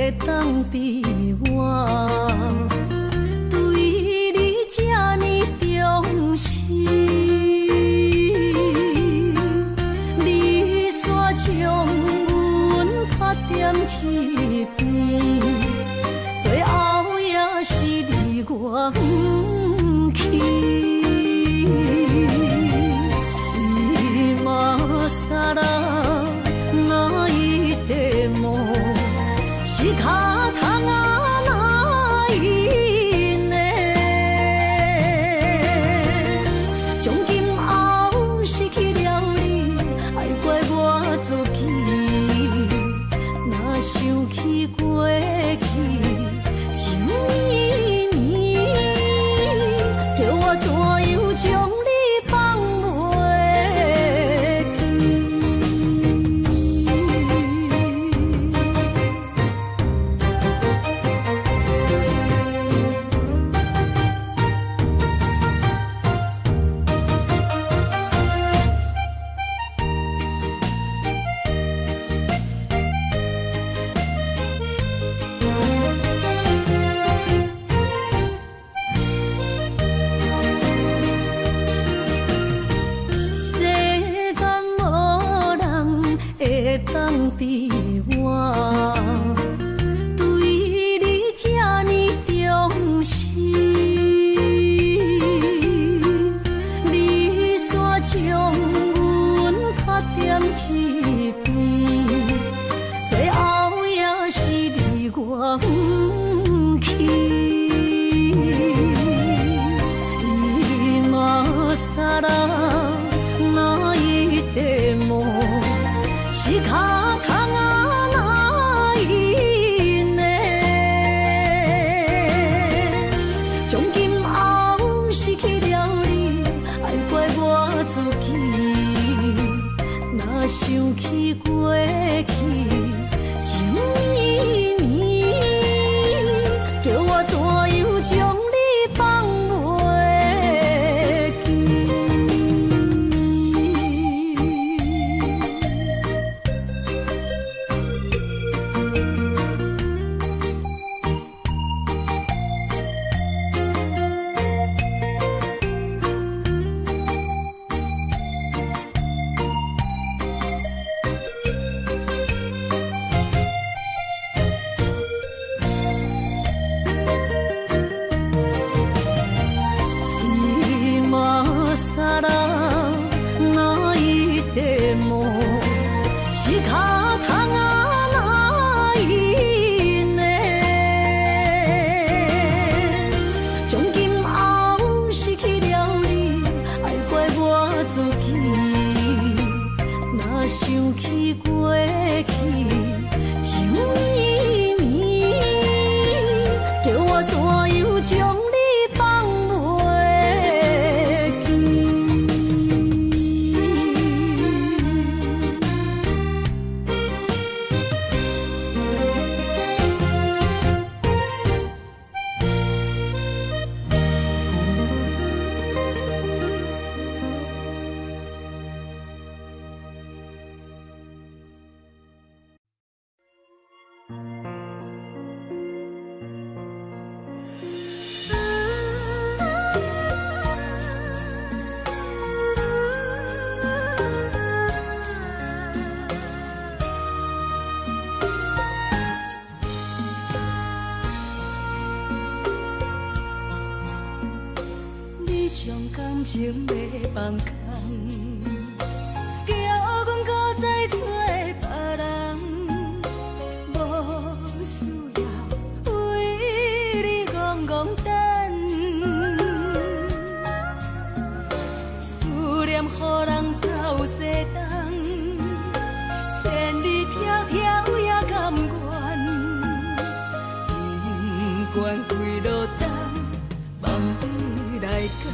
会当比我对你这呢重视，你煞将阮拍点一边，最后也是你我不去。今さら泣いても仕方がないね。从今后失去了你，爱怪我自己。若想起过去，像年年，叫我怎样将你放袂当比我对你这呢重视，你煞将阮拍点一边，最后也是你我不去。今さら泣いても仕方がないね。从今后失去了你，爱怪我自己。若想起过去，像年年，叫我怎样将你放袂记。仕方がないね。从今后失去了你，爱怪我自己。若想起过去，像年年，叫我怎样将你放袂记。将感情要放空，叫阮搁再找别人，无需要为你戆戆等，思念予人走西东，千里迢迢也甘愿，不管几落冬，梦比来干。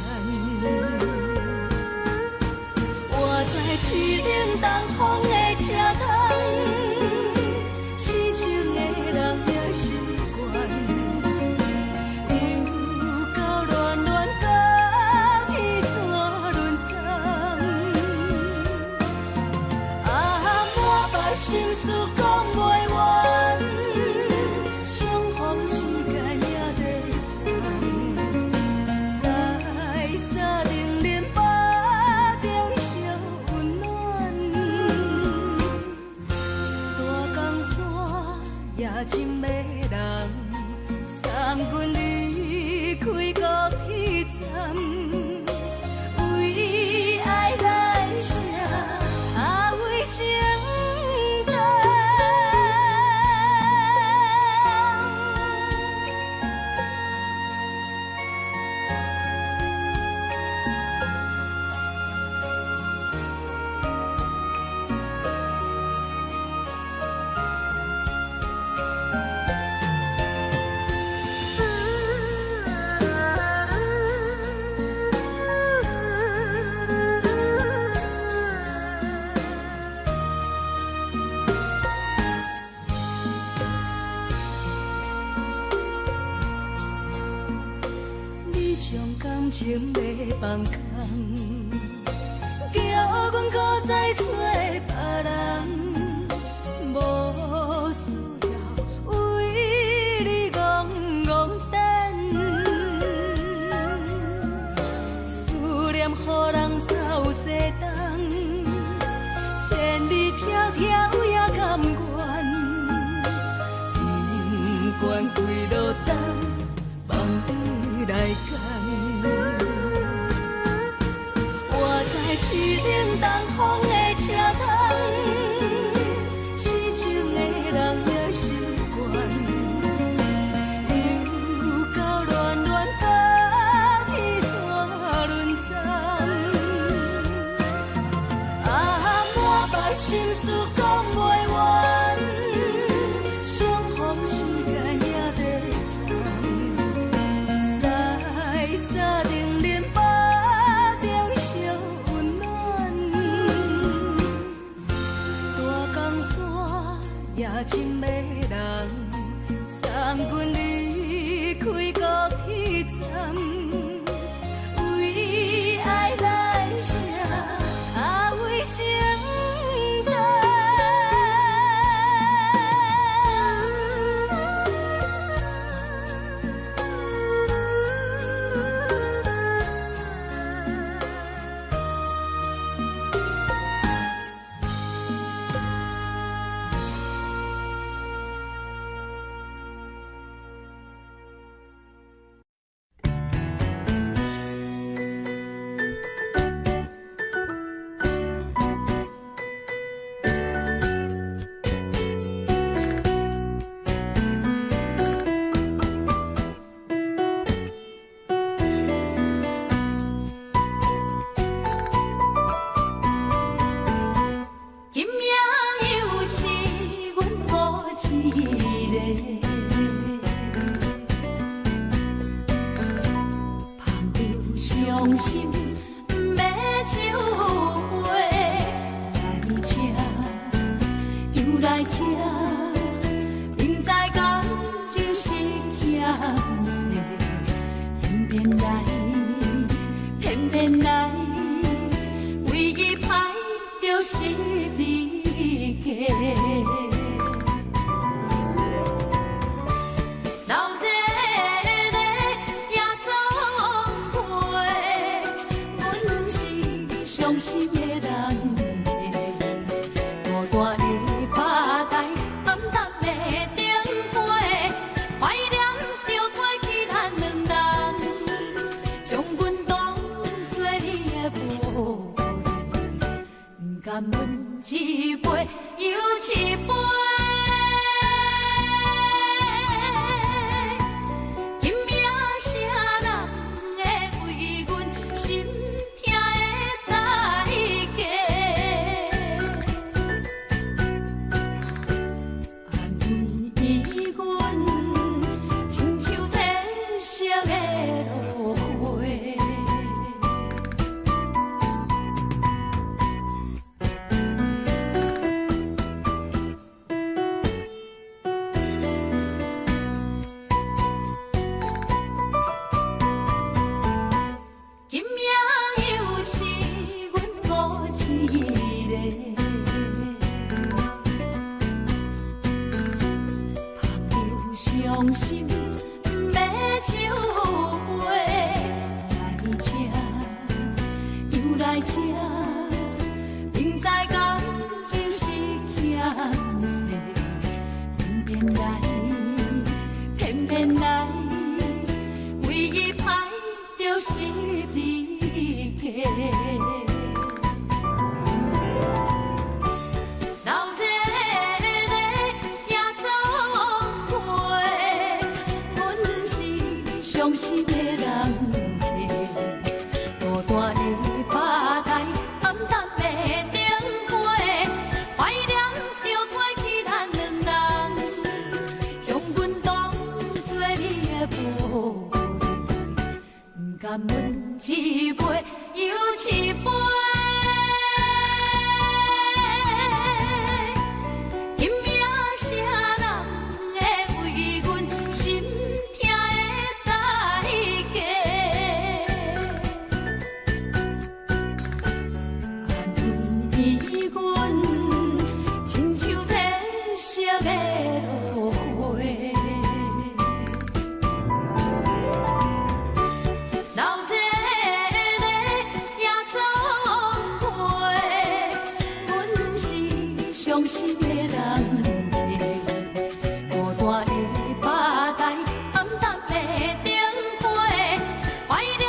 我在凄冷东风的车窗，痴情的人也习惯，又到恋恋甲天山沦陷。啊，满腹心事讲袂完，也真迷人，送阮离开高铁站，为爱来写，为情等。感情要放空，叫阮搁再找别人，无需要为你戆戆等。思念予人走西东，千里迢迢也甘愿，不管几落冬，放你来干。市冷东风的车窗，痴情的人也习惯，又到恋恋把天线轮转。满腹心事讲袂完，相逢时间也在藏，在沙定连巴中相。也真迷人，送阮离开高铁站，为爱来写，为情等。伤心不要酒杯，来吃又来吃，明知感就是欠债，偏偏来，偏偏来，为伊歹着是你家。伤心的人，孤单的吧台，暗淡的灯花，怀念着过去咱两人，将阮当作你的宝贝，不甘阮一杯又一杯。今夜啥人会为阮心？伤心不要酒杯，来吃又来吃，明知感就是欠债，偏前来，偏偏来，为伊歹着失理解。老热热也总会，阮是伤心的人。孤单的吧台，暗淡的灯花，怀念着过去咱两人，将阮当作你的宝贝，不甘阮一杯又一杯。今夜啥人会为阮心痛的代价？安慰阮，亲像褪色的落花。老热热也总会，阮是伤心的人。孤单的吧台，暗淡的灯花，怀念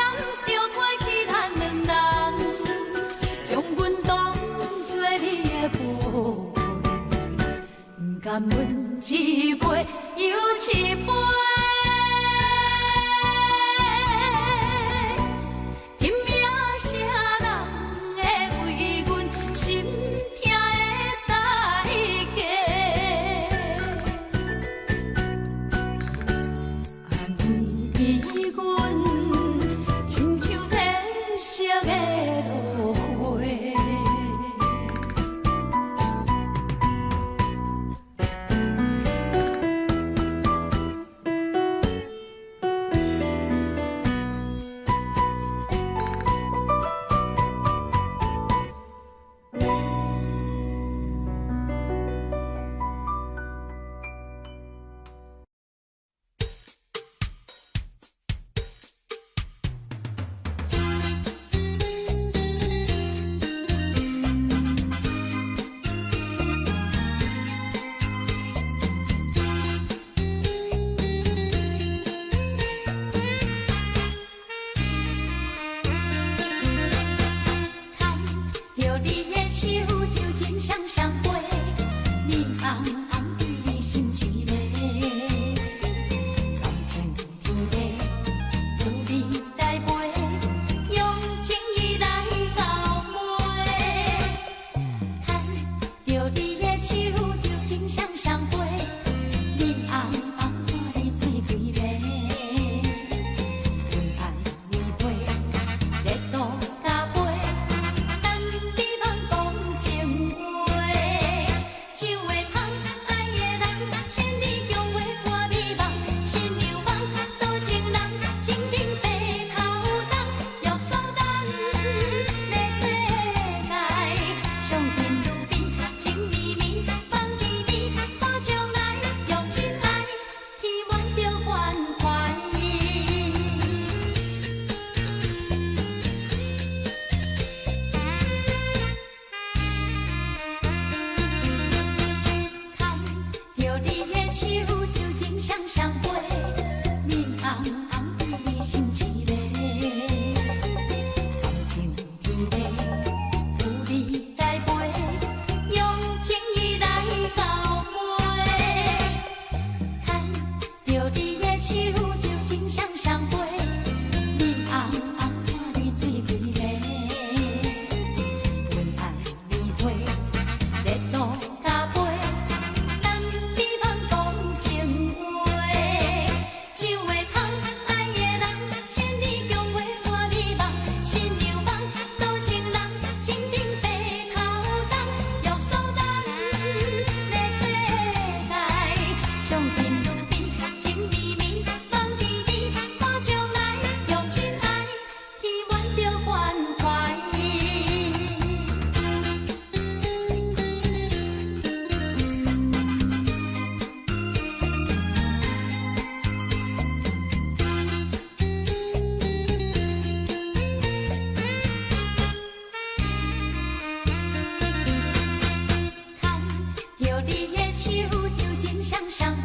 着过去咱两人，将阮当作你的宝贝，不甘阮一杯又一杯。今夜啥人会为阮心痛的代价？安慰阮，亲像褪色的落花。着你的手，就情双双飞，面红红对你心凄迷，感情天地，有你来陪，用情意来交陪。牵着你的手，就情双双飞，面红红看你醉几暝，温爱你陪，热度加杯。情话，酒会香，爱的人，千里共话伴你梦，心流梦，多情人，情定白头鬃，玉锁咱的世界，上天入地，情绵绵，梦依依，看将来，用真爱，天满着关怀。着你的手，就情双双飞，面红红对你心凄迷，感情天地，有你来陪，用情意来交陪。牵着你的手，就情双双飞，面红红看你醉几暝，温爱你陪，热度加杯。情话，酒会香，爱的人，千里共话伴你梦，心流梦，多情人，情定白头鬃，玉锁咱的世界，上天入地，情绵绵，梦依依，看将来，用真爱，天满着关怀。着你的手，就情双双。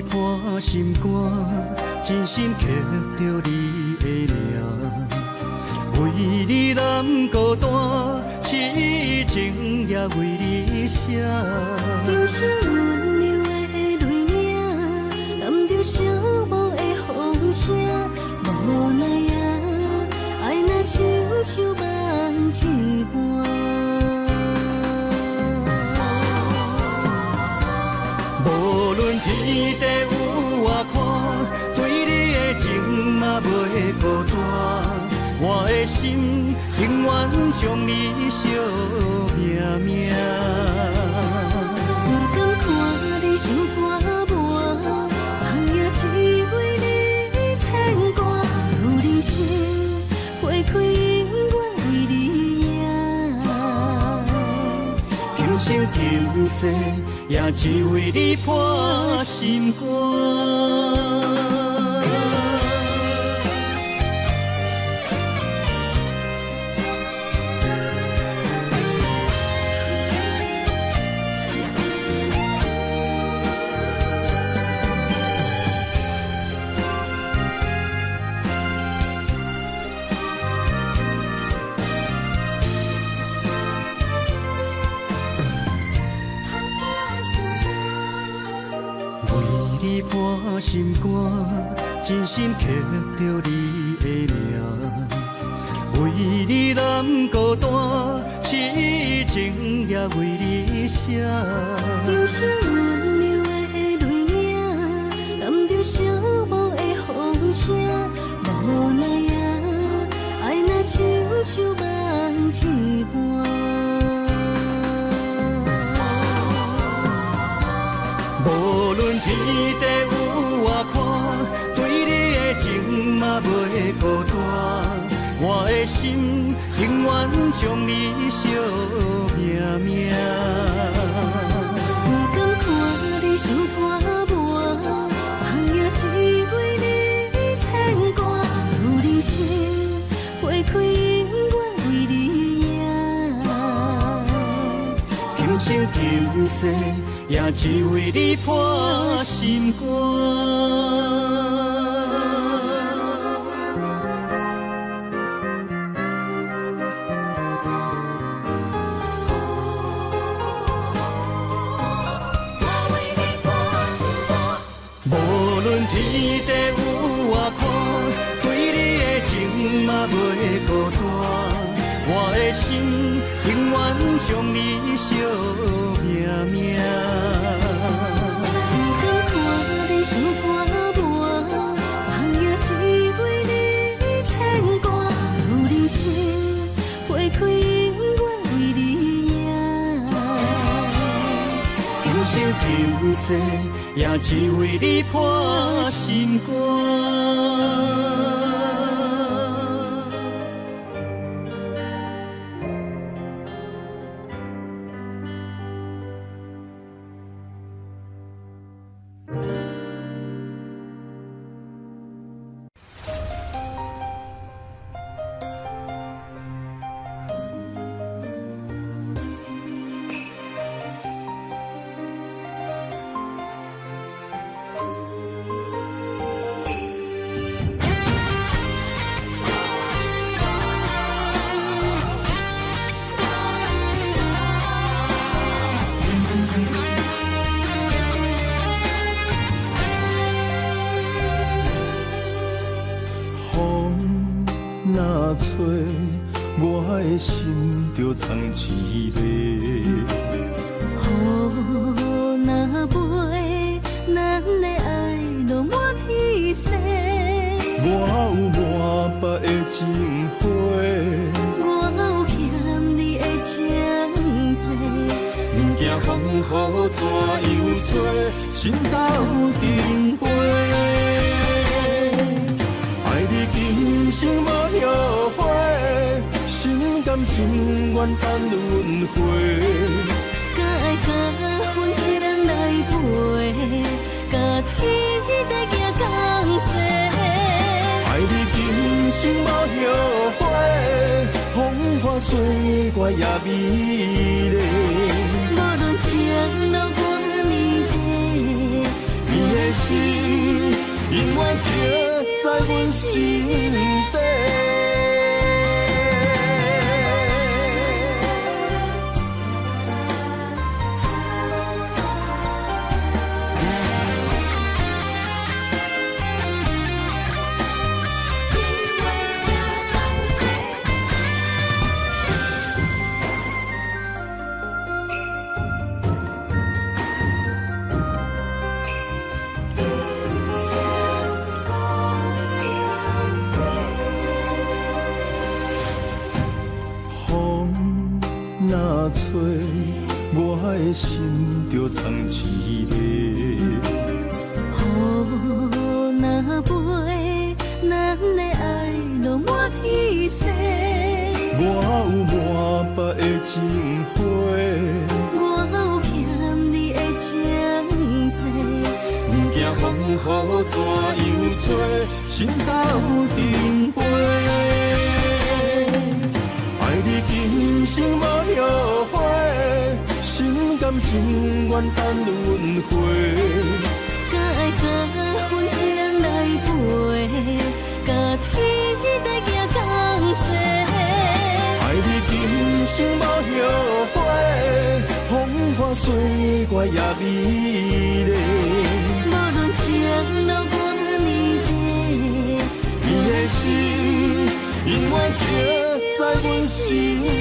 你破心肝，真心刻着你的名。为你难孤单，痴情也为你写。忧伤温柔的泪影，染着寂寞的风声。无奈啊，爱若亲像梦一般。无论天地有外宽，对你的情嘛袂孤单。我的心永远将你惜命命。不敢看你伤拖磨，梦也只为你牵挂。有人生花开永远为你赢，今生今世也只为你破心肝。破心肝，真心刻着你的名。为你难孤单，痴情也为你写。忧伤温柔的泪影，染着寂寞的风声。无奈啊，爱若亲像梦一般。无论天地有外宽，对你的情嘛袂孤单。我的心永远将你惜命命。不敢看你伤拖磨，梦也只为你牵挂。有人生花开永远为你赢，今生今世也只为你破心肝。无论天地有外宽，对你的情嘛袂孤单。我的心永远将你惜命命。不敢看你伤拖磨，梦也只为你牵挂。有人生花开永远为你赢，今生今世也只为你破心肝。若吹，我的心就藏一个。雨若飞，咱的爱落满天星。我有满腹的情花，我有欠你的情债。不惊风雨怎样做，心斗阵飞。爱你今生无后悔，心甘情愿等轮回。甲爱甲阮情来陪，甲天地行同齐。爱你今生无后悔，风花雪月也美丽。无论前路多年短，你的的心永远刻在阮心底。吹，我的心就藏一个。雨若飞，咱的爱落满天星。我有满腹的情花，我有欠你的情债。不惊风雨怎样吹，心斗阵飞。爱你今生无后悔，心甘情愿等轮回。甲爱甲阮情来陪，甲天地行同齐。爱你今生无后悔，风花雪月也美丽。无论情路偌呢短，你的心永远刻在阮心底。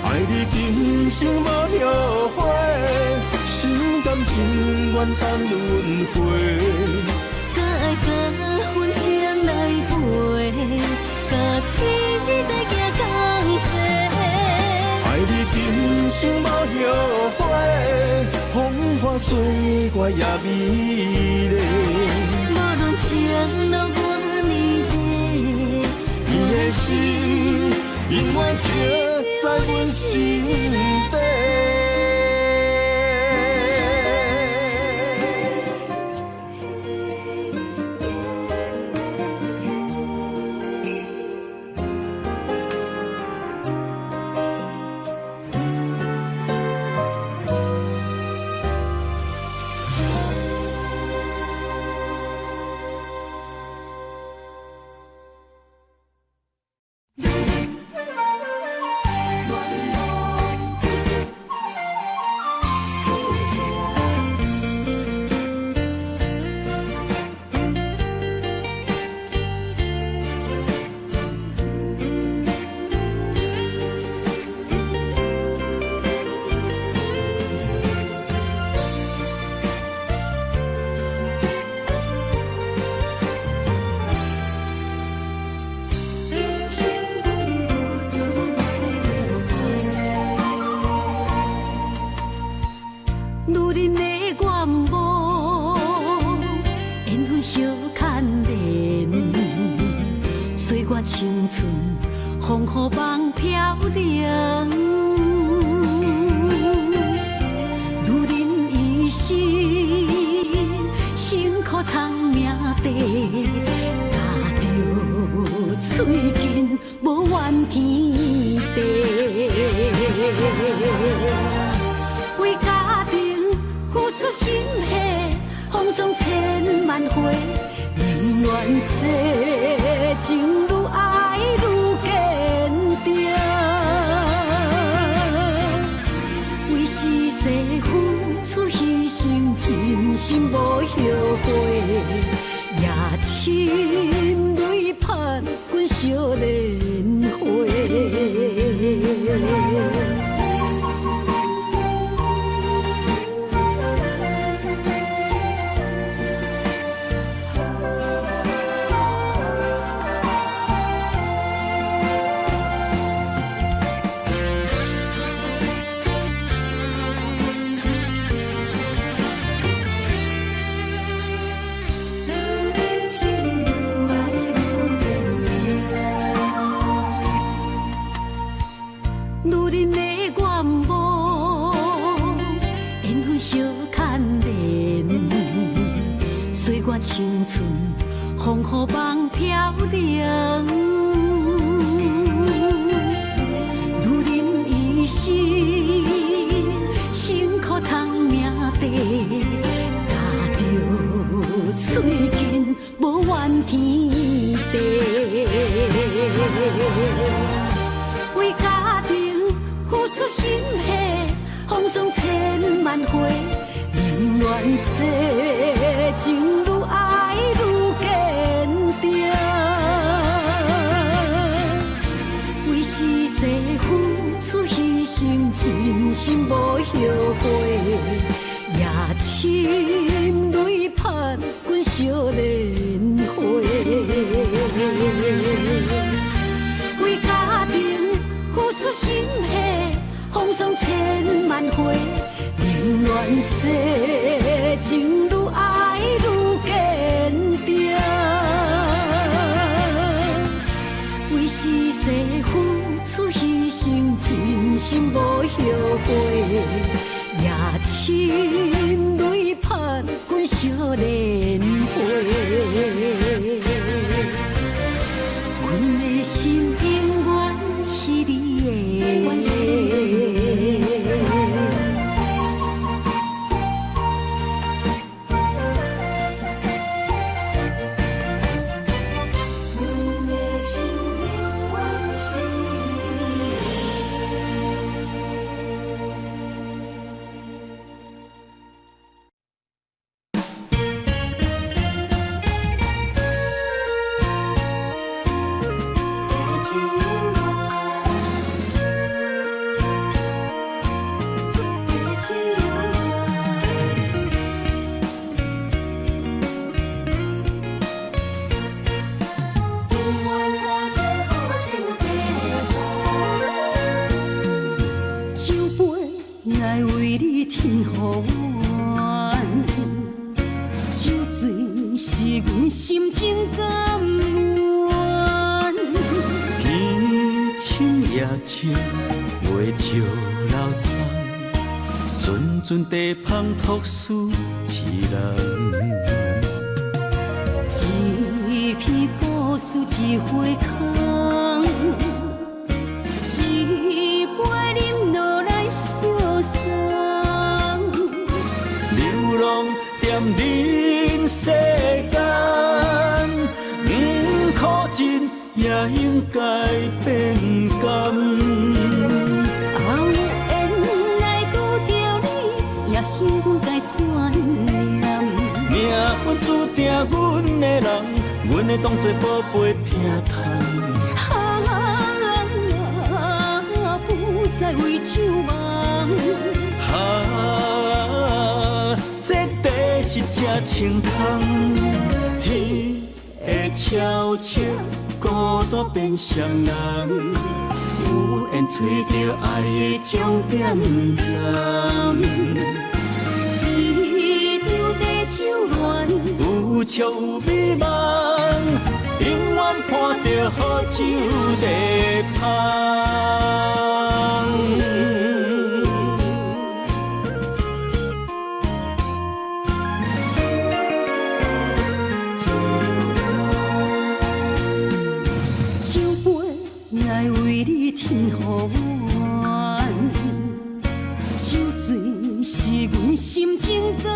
爱你今生无后悔，心甘情愿等轮回。甲爱甲阮情来陪，甲天地行同齐。爱你今生无后悔，风花雪月也美丽。无论情路偌呢短，你的心永远刻在阮心底。青春风雨梦飘零，女人一生辛苦藏命地，踏着嘴筋无怨天地，为家庭付出心血，风霜千万回。宁愿世情愈爱愈坚定，为是世付出牺牲，真心无后悔。夜深泪盼阮少年花。我青春风雨梦飘零，如人一生，辛苦偿命地，踏着嘴筋无怨天地，为家庭付出心血，风霜千万回。宁愿世情愈爱愈坚定，为是世付出牺牲，真心无后悔，夜深泪盼阮少年花，为家庭付出心血，风霜千万回。宁愿世情愈爱愈坚定，为是世付出牺牲，真心无后悔，夜深泪盼阮少年花，阮的心永远是你的。阵地芳托思一人，一片故事一花空，一杯饮落来相送。流浪踮人世间，苦尽也应该变甘。命本注定，阮的人，阮会当作宝贝疼痛。不再为酒梦。这地是这清风，天会悄悄孤单变双人，有缘找到爱的终点站。有笑有美梦，永远伴着好酒地香。酒杯爱为你添予暖，酒醉是阮心情甘。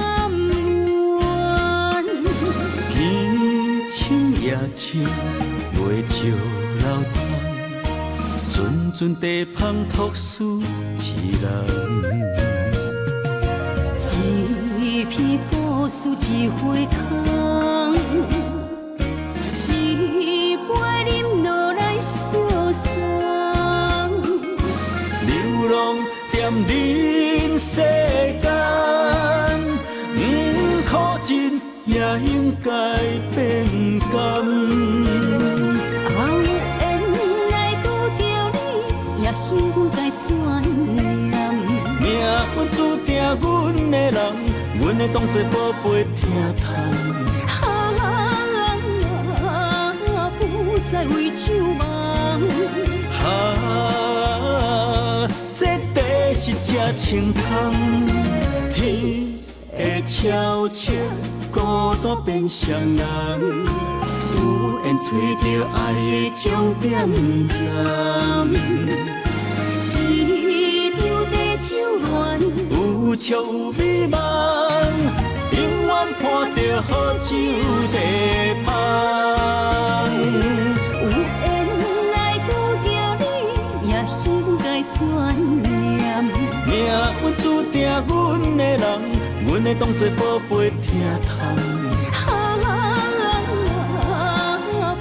夜深袂笑流淌，阵阵地芳托思一人。一片故事一花空，一杯饮落来相送。流浪踮人世间，苦尽也应该变甘。命本注定，阮的人，阮会当作宝贝疼痛。不再为酒梦。这地是这清风，天会悄悄孤孤单变双人，有缘找到爱的终点站。一场地久恋，有笑有美梦，永远伴着好酒地香。有缘来拄着你，也应该转念。命运注定阮的人，阮会当作宝贝疼痛。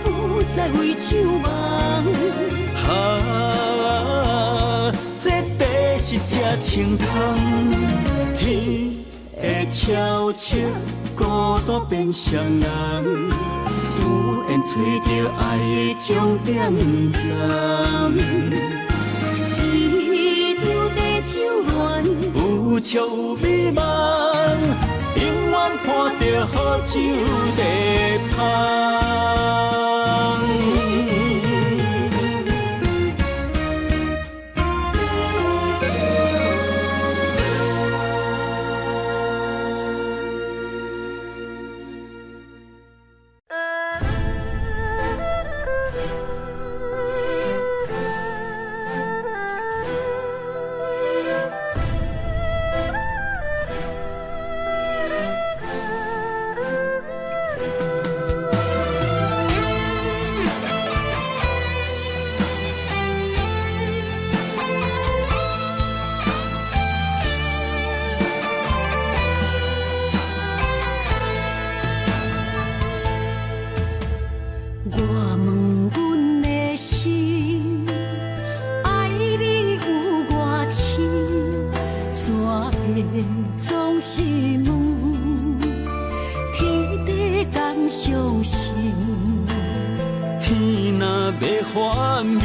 不再为酒梦。这地是这清风，天会悄悄，孤单变双人，有缘找到爱的终点站。一场地久恋，有笑有美梦，永远伴着好酒地香。总是问，天地敢相信？天若要反面，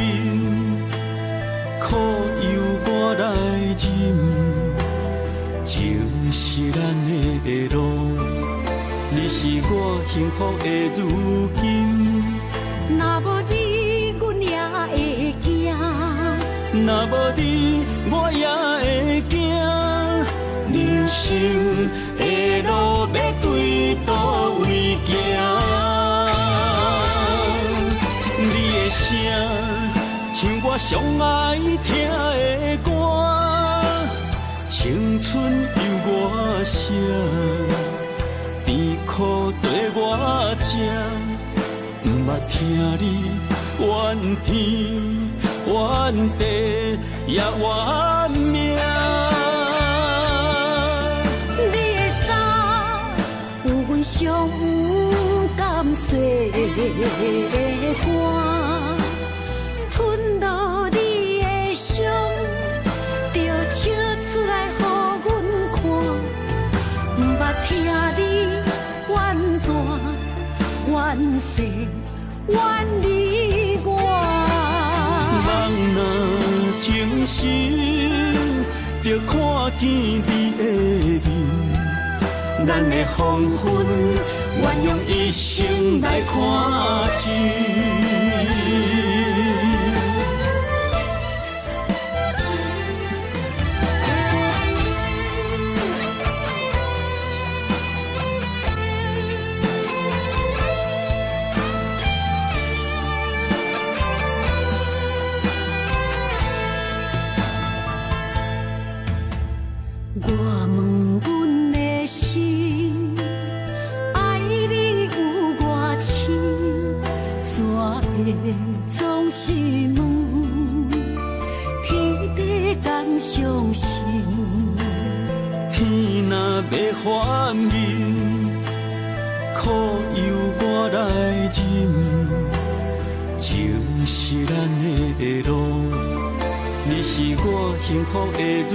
苦由我来忍。情是咱的路，你是我幸福的如今。若无你，阮也会惊；若无你，我也会惊。人生的路要对倒位行？你的声像我上爱听的歌，青春由我写，甜苦对我吃，不捌听你怨天怨地也怨命。上不甘细的肝，吞落你的伤，就笑出来予阮看。不捌听你怨大怨细怨你我。人若情深，就看见你的面。咱的黄昏，愿用一生来看尽。我问阮的心，爱你有偌深，怎会总是问，天地敢相信？天若要反面，苦由我来忍。情是咱的路，你是我幸福的如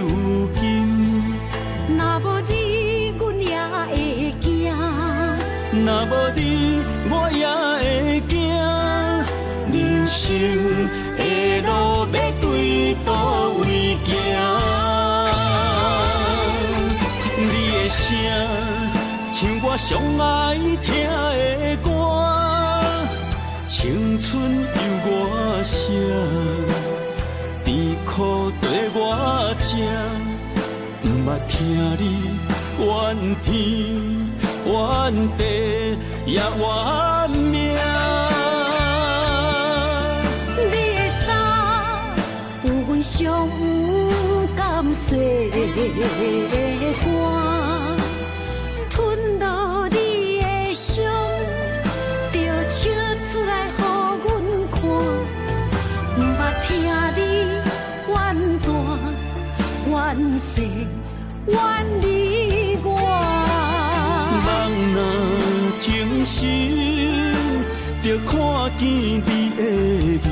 今。若无你，阮也会惊；若无你，我也会惊。人生的路要对倒位行？你的声像我上爱听的歌，青春由我写，甜苦对我吃。不捌听你怨天怨原地也原命。你的衫有阮伤有感细汗，吞落你的伤，就笑出来予阮看，毋捌听你怨大怨世怨你我。人若情深，就看见你的面，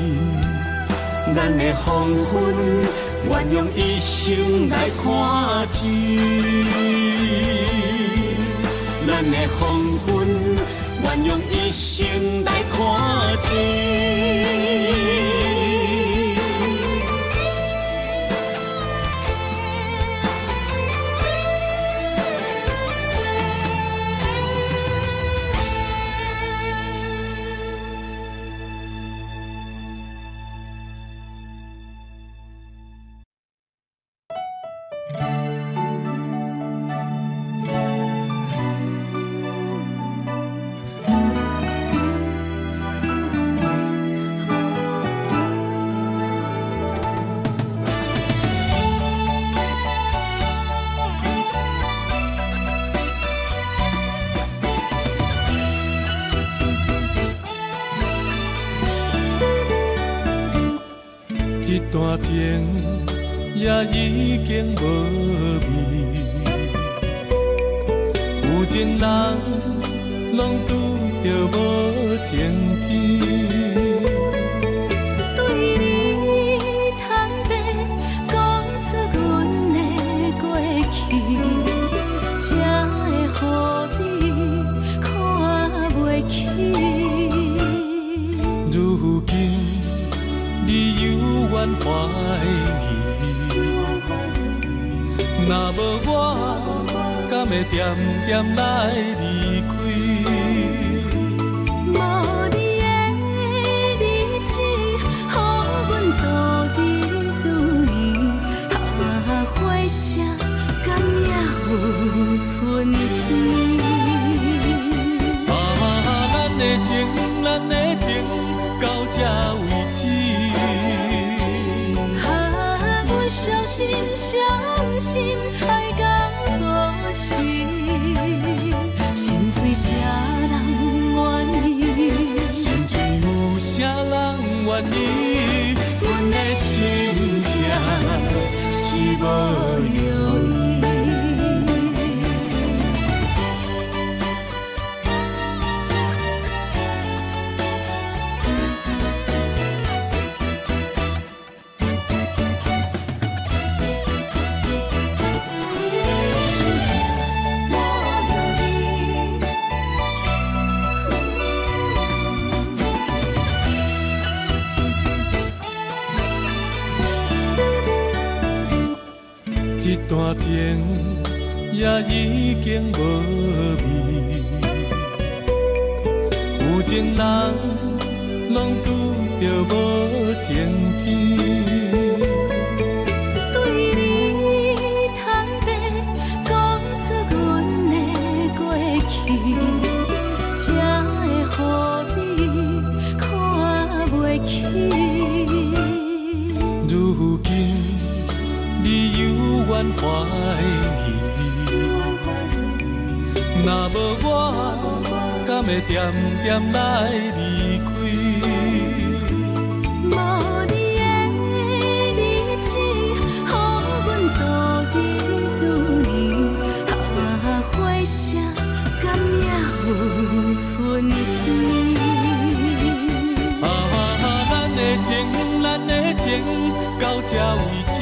咱的黄昏愿用一生来看尽，咱的黄昏愿用一生来看尽。一段情也已经无味，有情人拢拄着无情天。对你坦白讲出阮的过去，才会予你看袂起。如今你犹原怀疑，若无我，敢会点点来离开？无你的日子，予阮度日如年，花谢敢也有春天。咱的情，咱的情，到这为止。阮伤心，伤心，爱到何时？心碎啥人愿意？心碎有啥人愿意？阮的心痛是无容易。一段情也已经无味，有情人拢拄着无情天。对你坦白讲出阮的过去，才会予你看袂起。如今你犹原怀疑，若无我，敢会点点来离开？无你的日子，予阮度日如年，花谢敢也有春天。咱的情，咱的情，到这为止。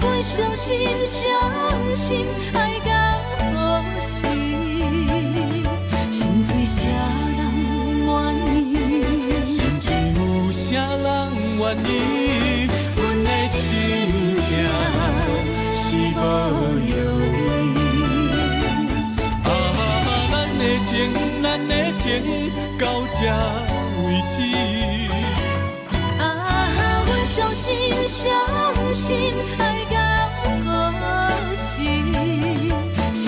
阮伤心，伤心，爱到何时？心碎啥人愿意？心碎有啥人愿意？阮的心痛是无容易。咱的情，咱的情，到这为止。阮伤心，伤心，爱到何时？心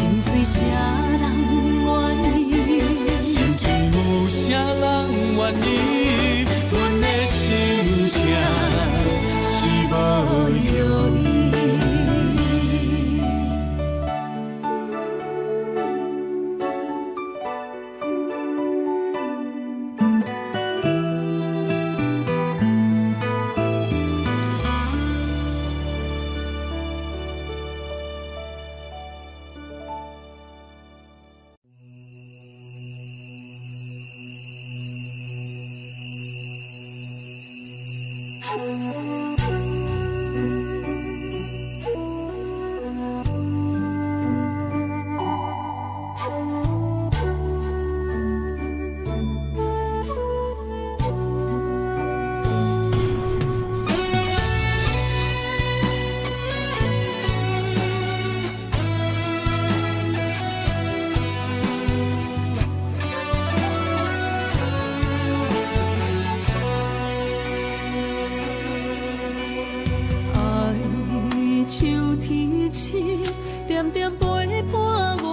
点点陪伴月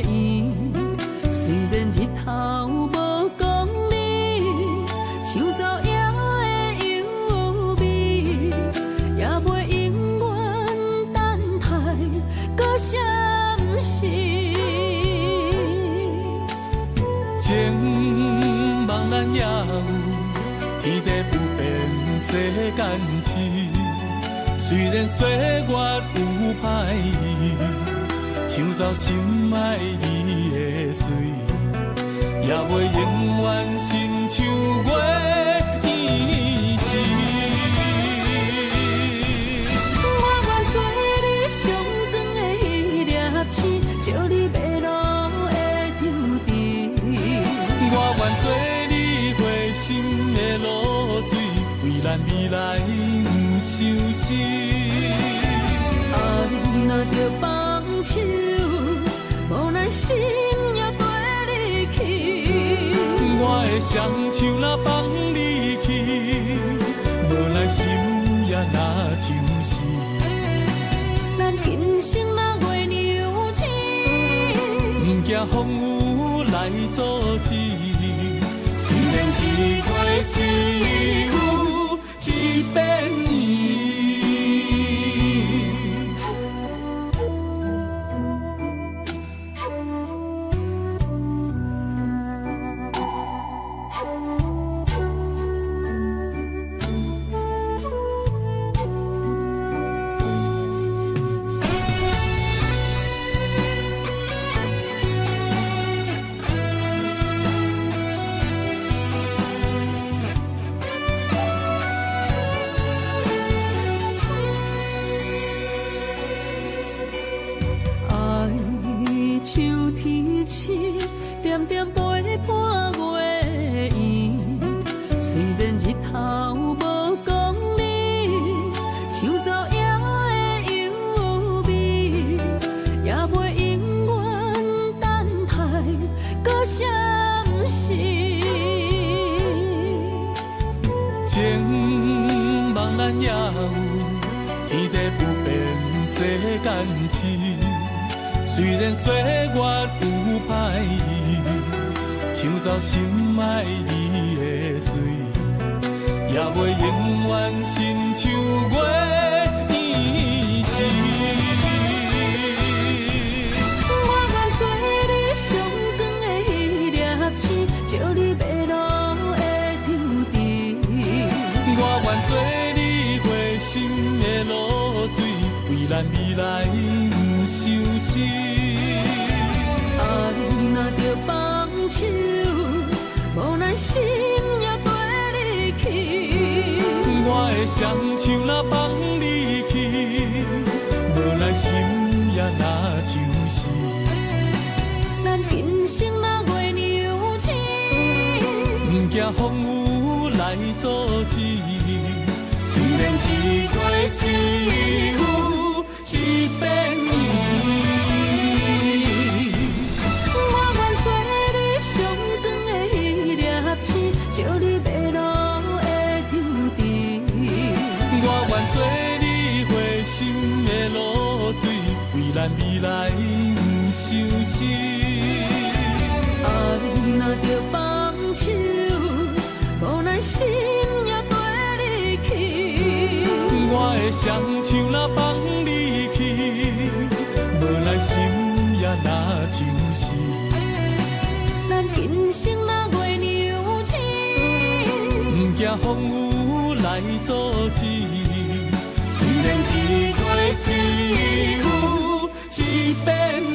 圆，虽然日头无讲理，像走夜的优美，也袂永远等待，搁啥不是？情茫然也有，天地不变，世间痴。虽然岁月有歹意，抢走心爱你的水，也袂永远亲像月圆时。我愿做你上长的迄粒星，照你迷路的丢滴。我愿做你回心的露水，为咱未来不伤心。爱若着放手，无奈心也跟你去。我的双手若放你去，无奈心也若像死。咱今生若月娘亲，不惊风雨来阻止。虽然一月只有一遍圆。秋天起，点点陪伴月圆。虽然日头无讲理，像走夜的优美，也袂永远等待，搁啥不是？情茫然也有，天地不变，世间痴。虽然岁月有歹意，抢走心爱你的水，也袂永远亲像月圆时。我愿做你上长的迄粒星，照你迷路的丢滴。我愿做你回心的露水，为咱未来不伤心。爱若着放手，无奈心也跟你去。我的双手若放你去，无奈心也若像死。咱今生若月娘亲，不惊风雨来阻止。虽然一月只有一遍圆。照你迷路的丢滴，我愿做你回心的露水，为咱未来不伤心。爱若着放手，无奈心也跟你去。我的双手若放你去，无奈心也若像死。咱今生若月娘亲，不惊风雨来阻止。虽然一月只有一遍圆。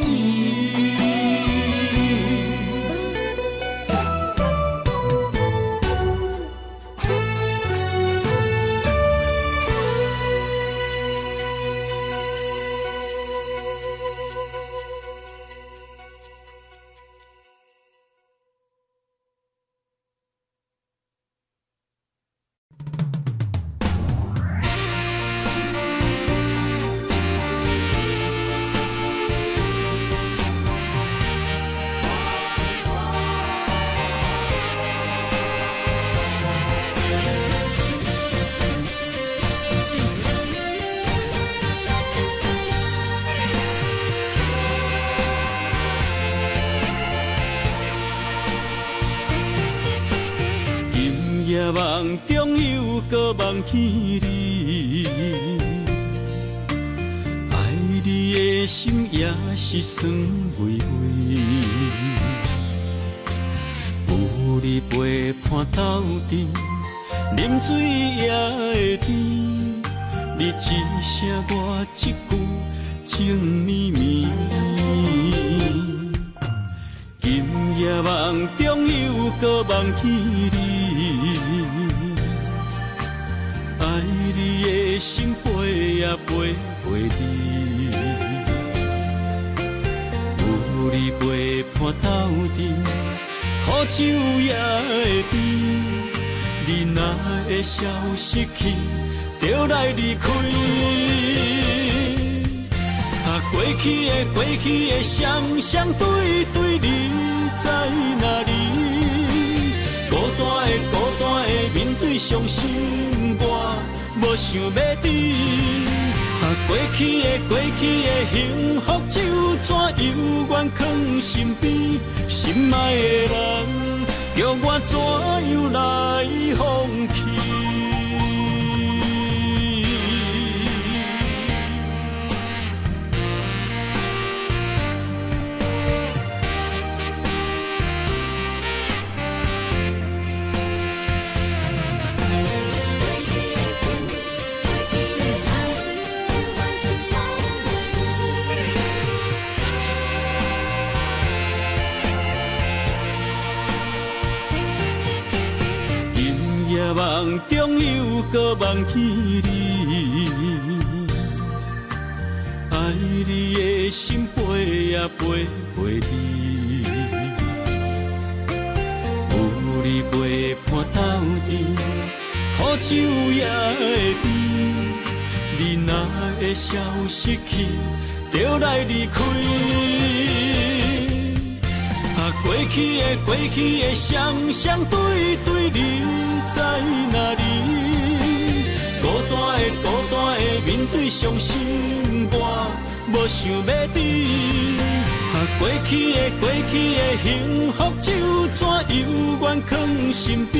梦中又搁梦起你，爱你的心也是酸微微。有你陪伴斗阵，啉水也会甜。你一声我一句，情绵绵。今夜梦中又搁梦起你，爱你的心飞也飞袂离。有你陪伴斗阵，苦酒也会甜。你若会消失去，就来离开。过去的双双对对，你在哪里？孤单的面对伤心，我无想要知。过去的幸福就怎犹原藏心边？心爱的人，叫我怎样来放弃？梦中又搁梦起你，爱你的心飞也飞袂离。有你陪伴斗阵，苦酒也会甜。你若会消失去，就来离开。过去的双双对对，你在哪里？孤单的面对伤心，我无想要知。过去的幸福就怎犹原藏心边？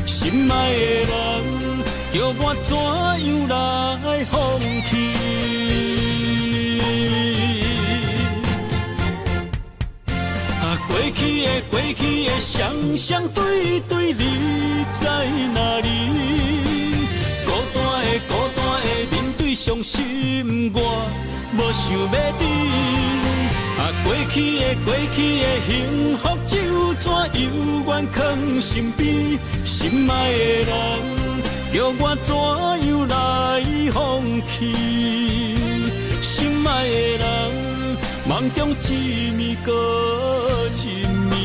心爱的人，叫我怎样来放弃？过去的双双对对，你在哪里？孤单的面对伤心，我无想要知。过去的幸福就怎犹原藏心边？心爱的人，叫我怎样来放弃？心爱的人，梦中一暝搁一暝。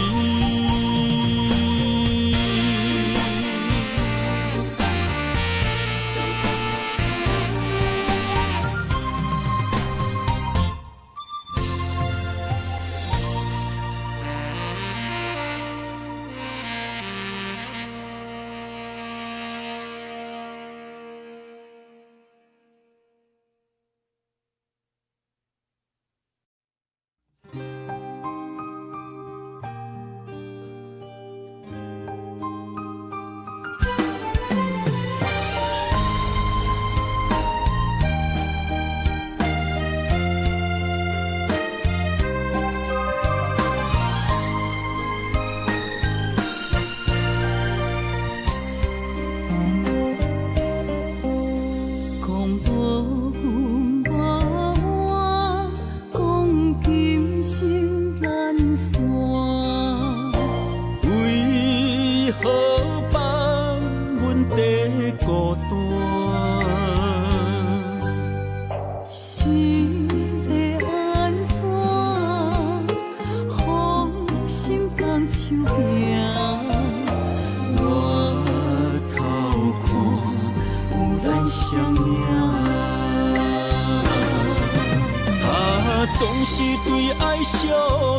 总是对爱惜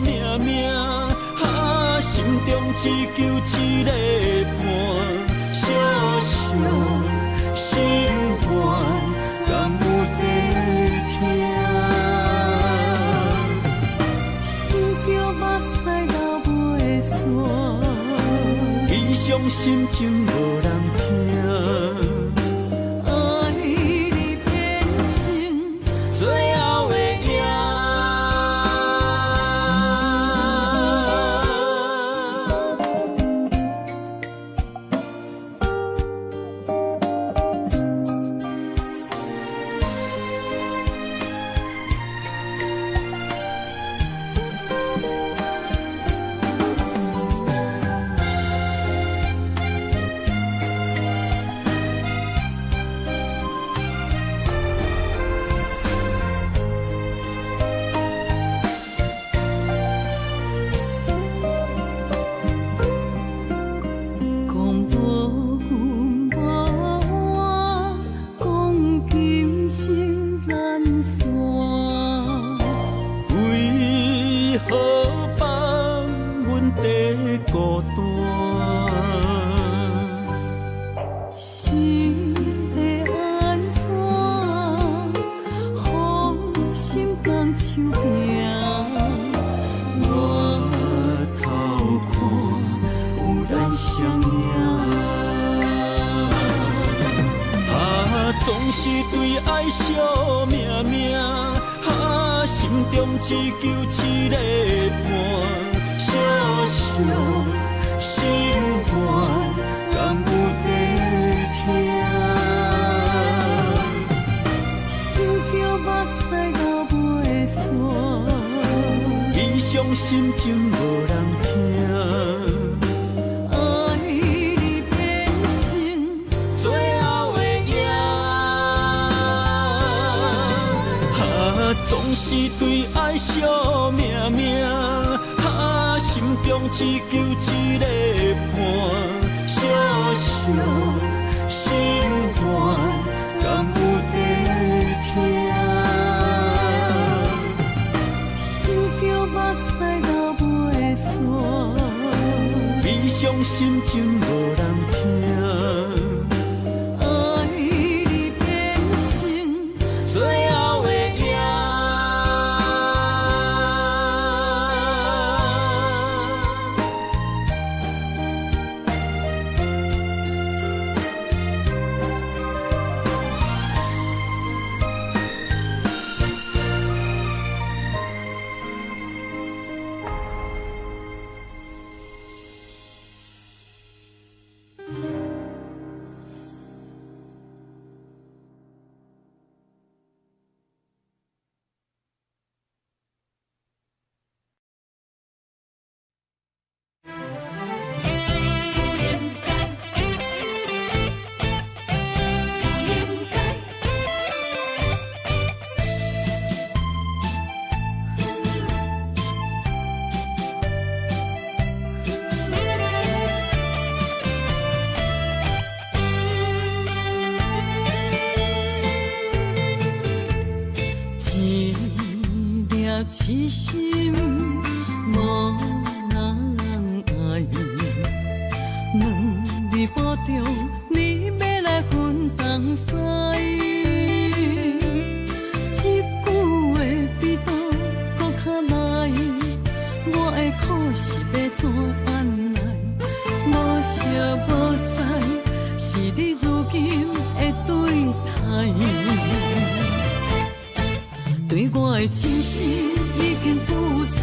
命命，心中只求一个伴，小小心愿，敢有地听？想着目屎流袂煞，悲伤心情无人何放阮在孤单？是要安怎？放心放手行，我头看有咱相影。总是对爱惜命命，心中只求一个伴，小小心肝，敢有在听？想着目屎流袂煞，悲伤心情无人听。总是对爱惜命命，心中只求一个伴，小小心肝，敢有在听？想着目屎流袂煞，悲伤心情无人听。痴心无人爱，两字保重，你要来分东西。一句话比刀搁较来，我的苦是要怎安来？无惜无使，是你如今的对待。对我的真心已经不知，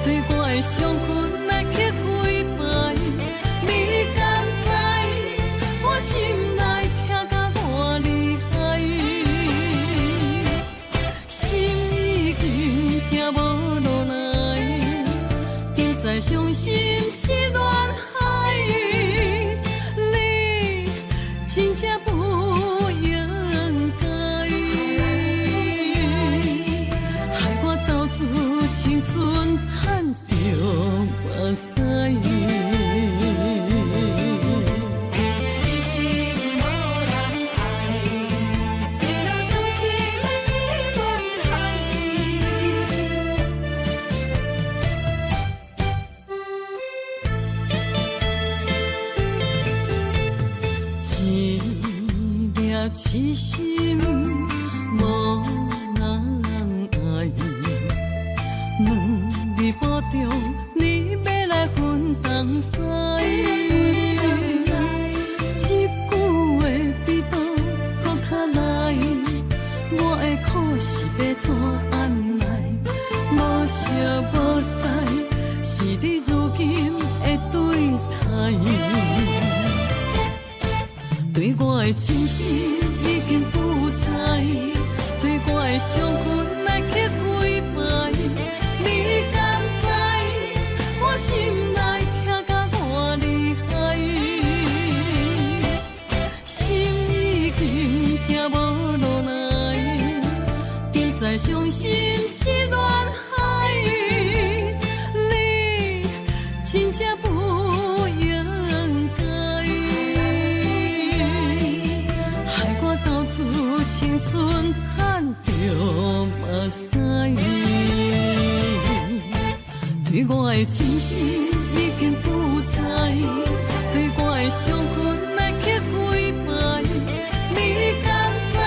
对我的伤痕来去几摆，你敢知我心内痛甲偌厉害？心已经行无落来，定在伤心是恋海，你真正不青春赚着目屎，痴心无人爱，为了伤心的是恋海。一粒痴心无人爱。两字保重，你要来分东西。一句话比刀搁较来，我的苦是要怎安来？无惜无使，是你如今的对待。对我的真心已经不知，对我的伤痕来去几摆。你敢知我心内痛甲偌厉害？心已经行无落来，定在伤心是恋海。你真正不应该，害我投资青春赚着对我的真心已经不知，对我的伤痕来去几摆，你敢知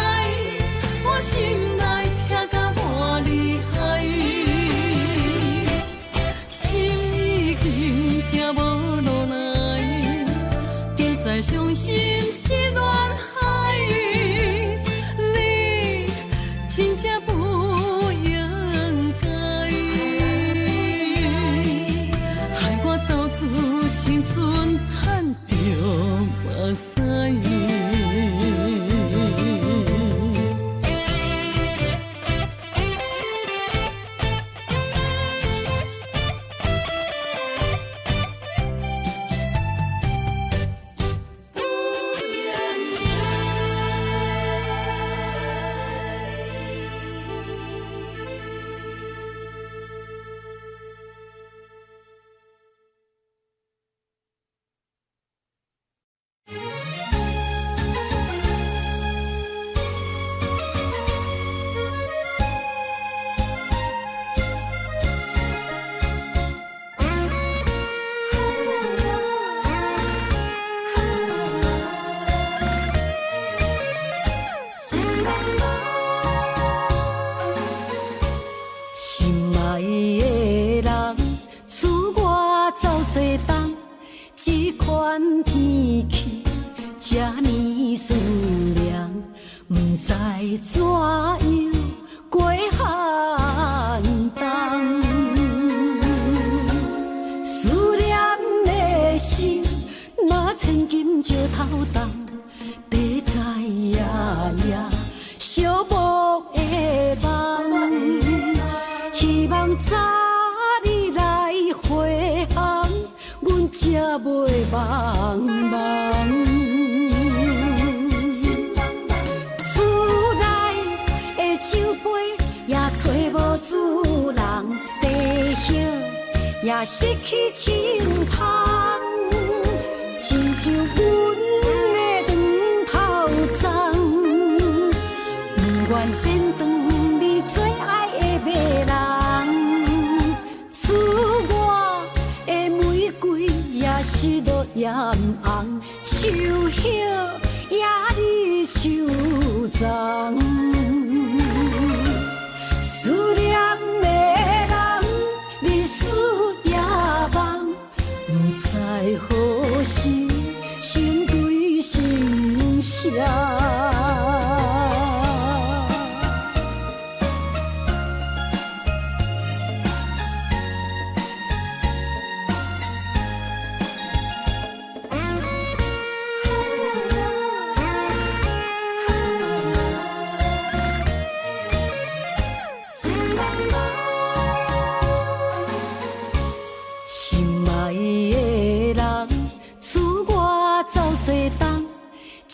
我心内痛甲偌厉害？心已经行无路来，竟再伤心是恋海，你真正不应该，害我斗志青春赚着目屎。这款天气这呢酸凉，不知怎样过寒冬。思念的心，若千金石头重，地在夜夜寂寞的梦，希望早日来回航。阮才袂茫茫，厝内的酒杯也找无主人，地叶也失去清芳，亲像阮的长头鬃，不愿剪断你最爱的迷人，厝外的玫瑰也是落艳红，秋叶也离秋丛。思念的人，日思夜梦，不知何时成对成双。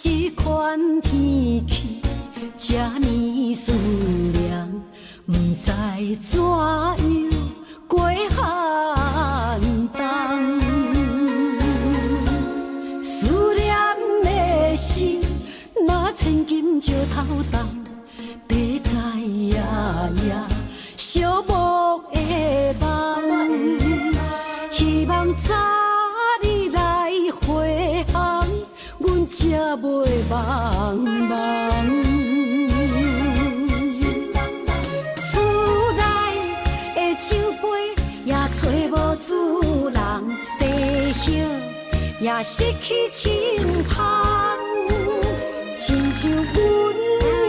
这款天气这呢酸凉，不知怎样过寒冬。思念的心，若千金石头重，地在夜夜寂寞的梦，希望早日来回航。阮才袂茫茫，厝内的酒杯也找无主人，地叶也失去清芳，亲像阮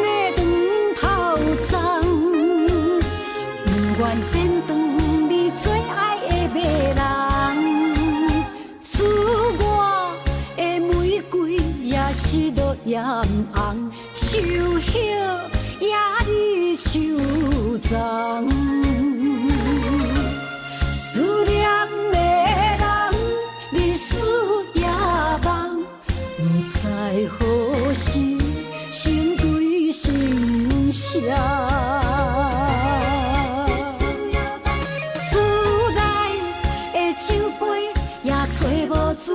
的长头鬃，不愿剪断你最爱的迷人，厝外的玫瑰也是落艳红，秋叶也离秋丛。思念的人，日思夜梦，不知何时成对成双。厝内的酒杯也找无主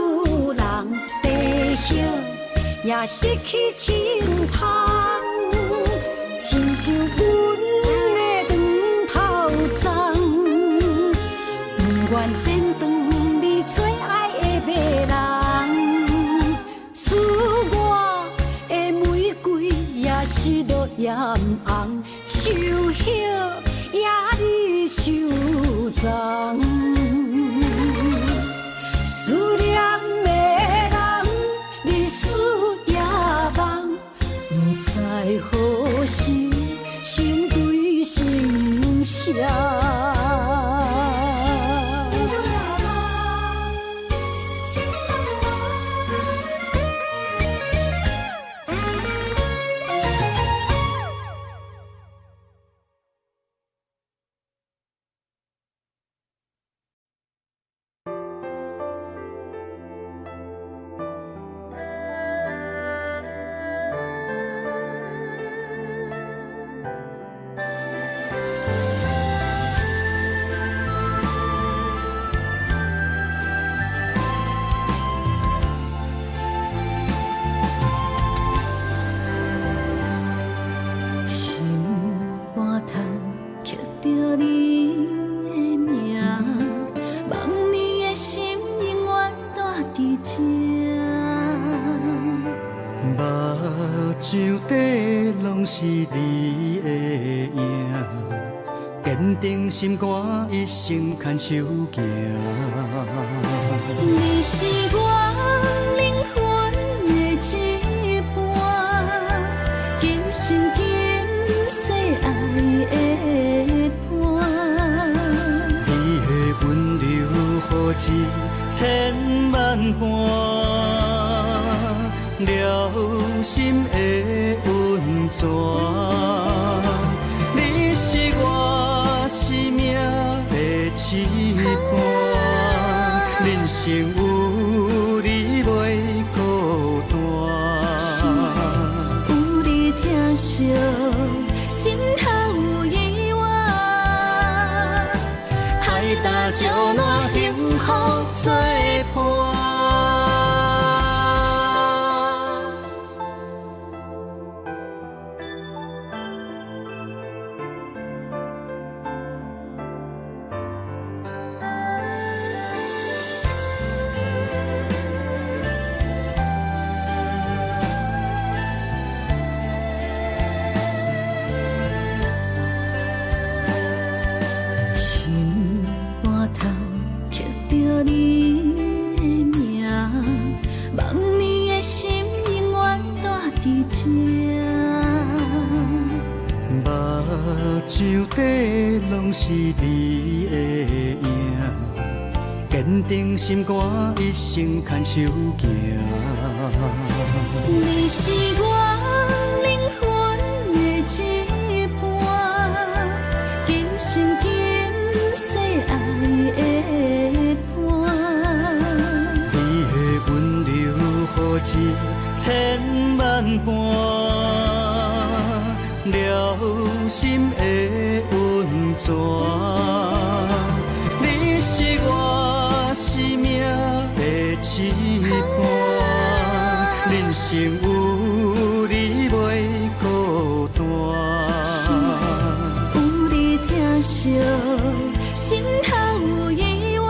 人，地叶也失去清芳，亲像阮的长头鬃，不愿前当你最爱的马人，赐我的玫瑰也是落艳红，秋叶也你手掌。思念的人，日思夜梦，不知何时心对心声。是你的影，坚定心肝，一生牵手行。你是我灵魂的一半，今生今世爱的伴。你的温柔何止千万般，了心的温泉。你是我生命的一半，人生有你袂孤单。有你疼惜，心头有意外，海大石烂，幸福作伴。上底拢是你的影，坚定心肝，一生牵手行。你是我灵魂的一半，今生今世爱的伴。你的温柔何止千万般。了心的温泉，你是我生命的一半，人生有你袂孤单。有你疼惜，心头有意外，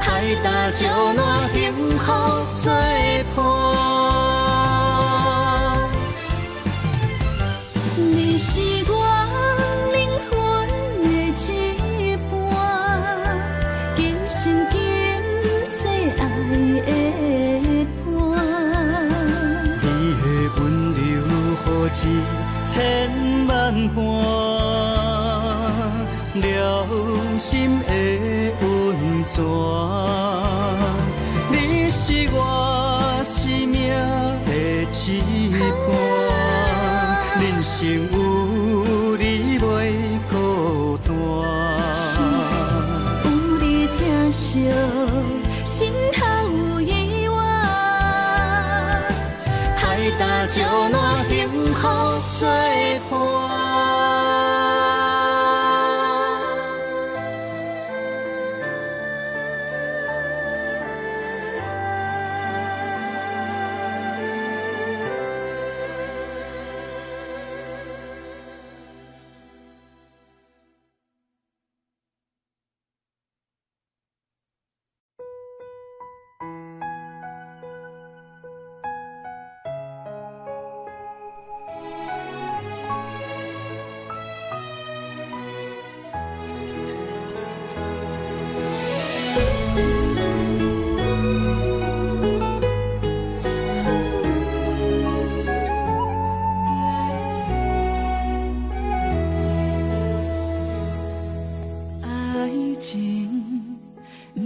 海大石烂，幸福作伴。你是我灵魂的一半，今生今世爱的伴。你的温柔何止千万般，了心的温泉。你是我生命的一半，人生有你袂孤单。有你疼惜，心头有意外，海大石烂，幸福作伴。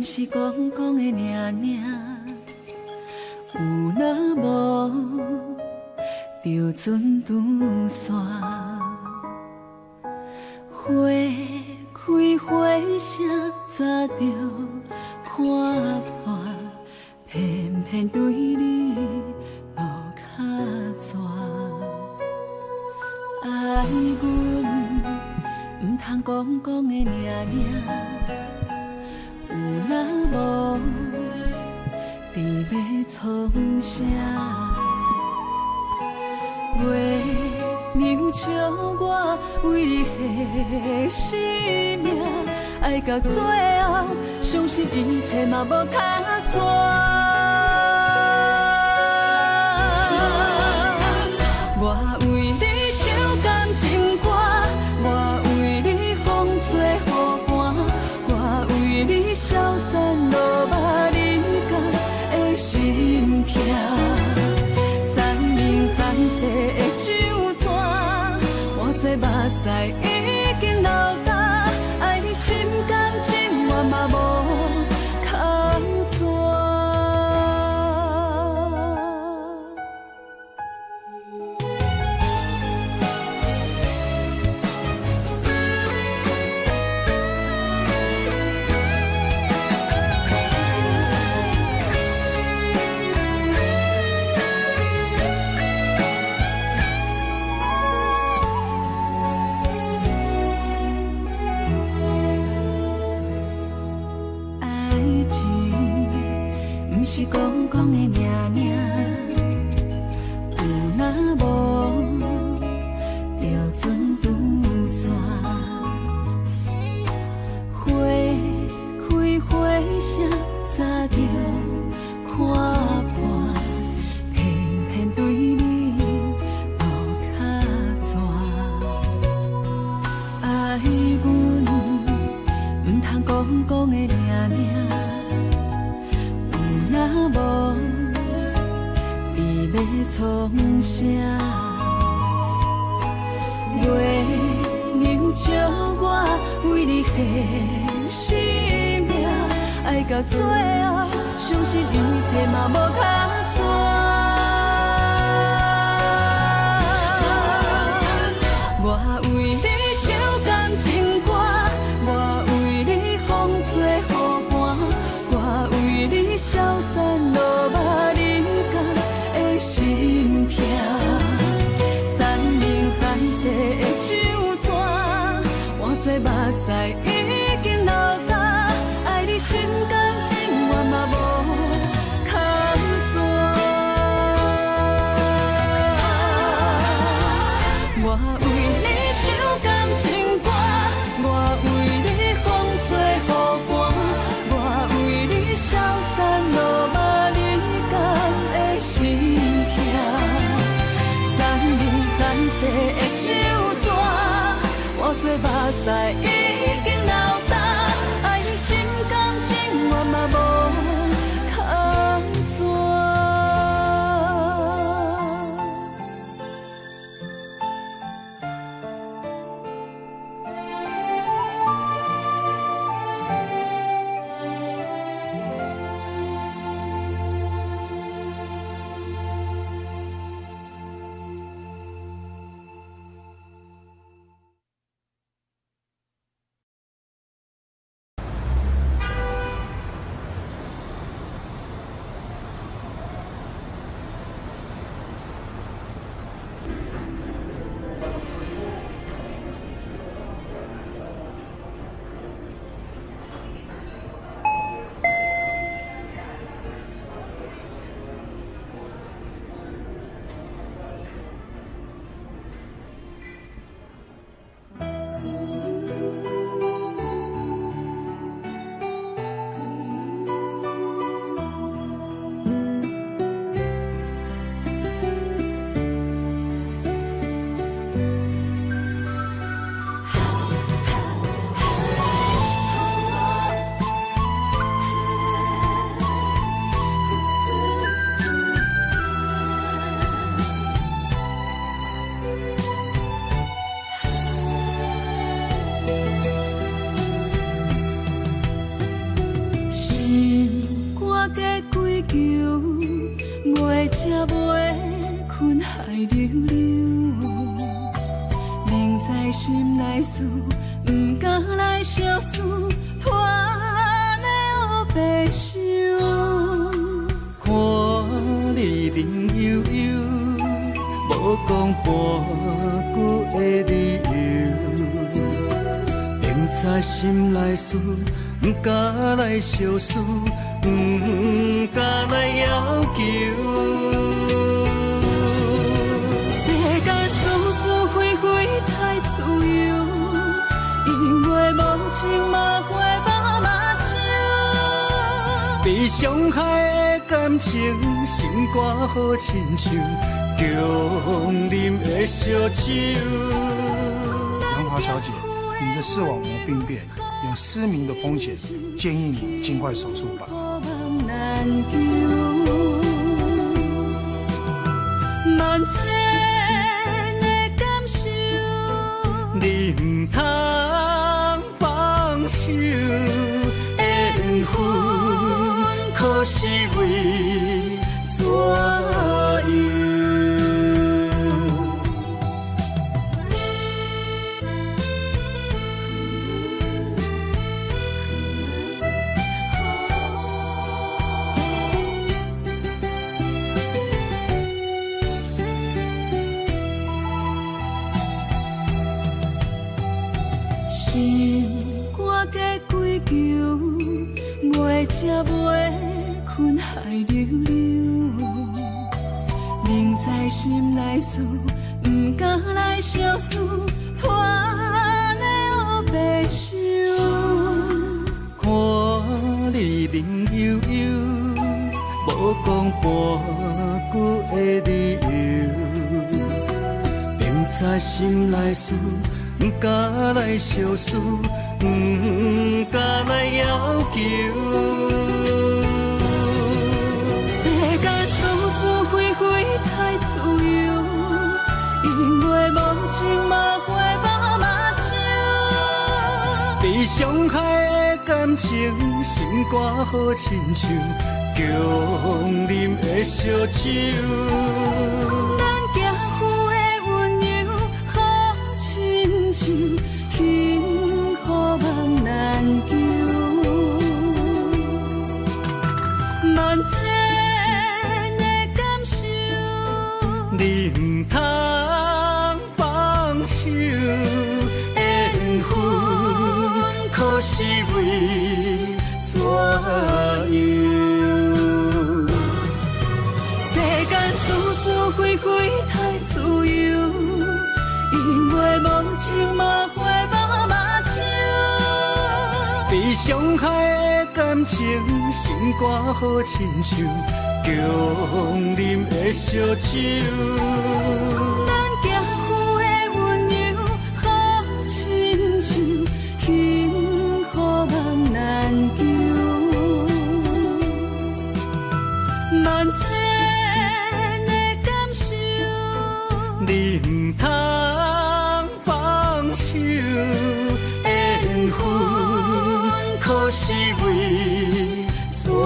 不是讲讲的尔尔，有若无，就船拄线。花开花谢，早就看破，偏偏对你无卡纸。爱阮不通讲讲的尔尔，有若无，伫要创啥？月亮笑我为你牺牲命，爱到最后，相信一切嘛无卡纸。我为你唱感情歌，我为你风吹雨寒，我为你消散落寞人间的心痛。山明海誓的酒泉，我做目屎已经流干，爱你心甘情愿嘛无卡纸。不是讲讲的尔尔，有若无，就船拄线。花开花谢，早就看破，偏偏对你无卡纸。爱阮不通讲讲的尔尔。若无，你要创啥？月亮笑我为你牺牲命，爱到最后，相信一切嘛无卡纸。我为你唱感情歌，我为你风吹雨寒，我为你消散落寞人间的心痛。山明海誓的酒泉，我做目屎已经流干，爱你心甘情愿嘛无卡纸。思，不敢来相思，拖的黑白想。看你面悠悠，无讲半句的理由，连在心内思，不敢来相思，不敢来要求。世间是是非非太自由，因为无情嘛会把目睭。被伤害的感情，心肝好亲像强啉的烧酒。杨华小姐，你的视网膜病变，有失明的风险，建议你尽快手术吧。万千的感受，你唔通放手，缘分可是为怎样？心肝加几球，袂食袂困海溜溜，明在心内思，不敢来相思，拖的黑白想。看你面悠悠，无讲半句的理由，连在心内思，不敢来相思，不敢来要求。世间是是非非太自由，因为无情嘛会把目睭。被伤害的感情，心肝好亲像强啉的烧酒。咱行夫的温柔好亲像，幸福梦难求。万千的感受，你唔通放手，缘分可是为怎样？世间是是非非太自由，因为无情嘛会把目睭。被伤害的感情，心肝好亲像强啉的烧酒。咱行夫的温柔好亲像，幸福梦难求。万千的感受，你唔通放手，缘分可是为怎样？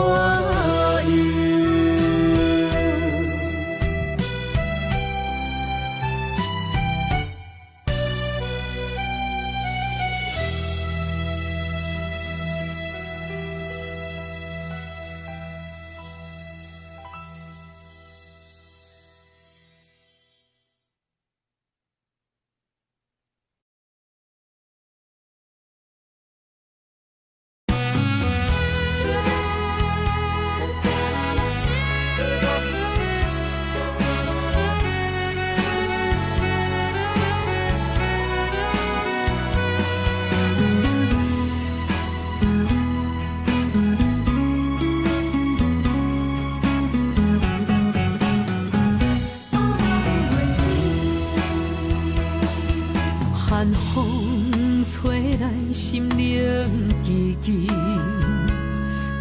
寒风吹来心灵寂寂，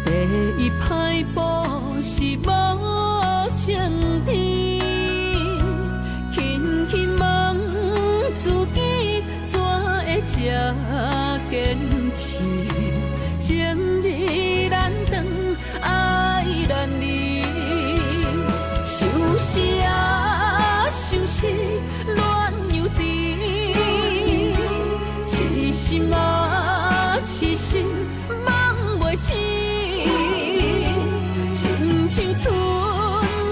第一摆步是无情天，轻轻问自己怎会这坚持，情义难断，爱难离，想死啊想死，恋又甜。痴心梦袂醒，亲像春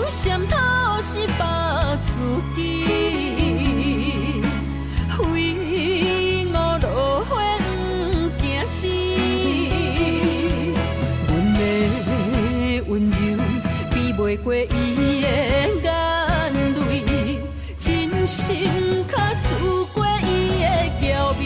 闪透是白自己，非我落花不惊死。阮的温柔比袂过伊的眼泪，真心较输过伊的娇媚。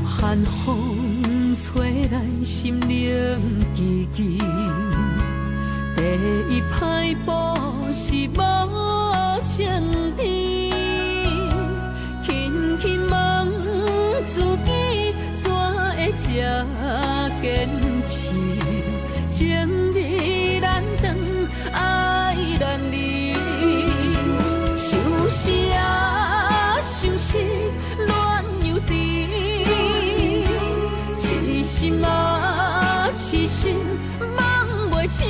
寒风吹来，心灵寂寂。第一摆步是无情天，轻轻问自己，怎会这坚持？前日难断，爱难离，想是啊，想是恋又甜。痴心啊，痴心梦袂醒，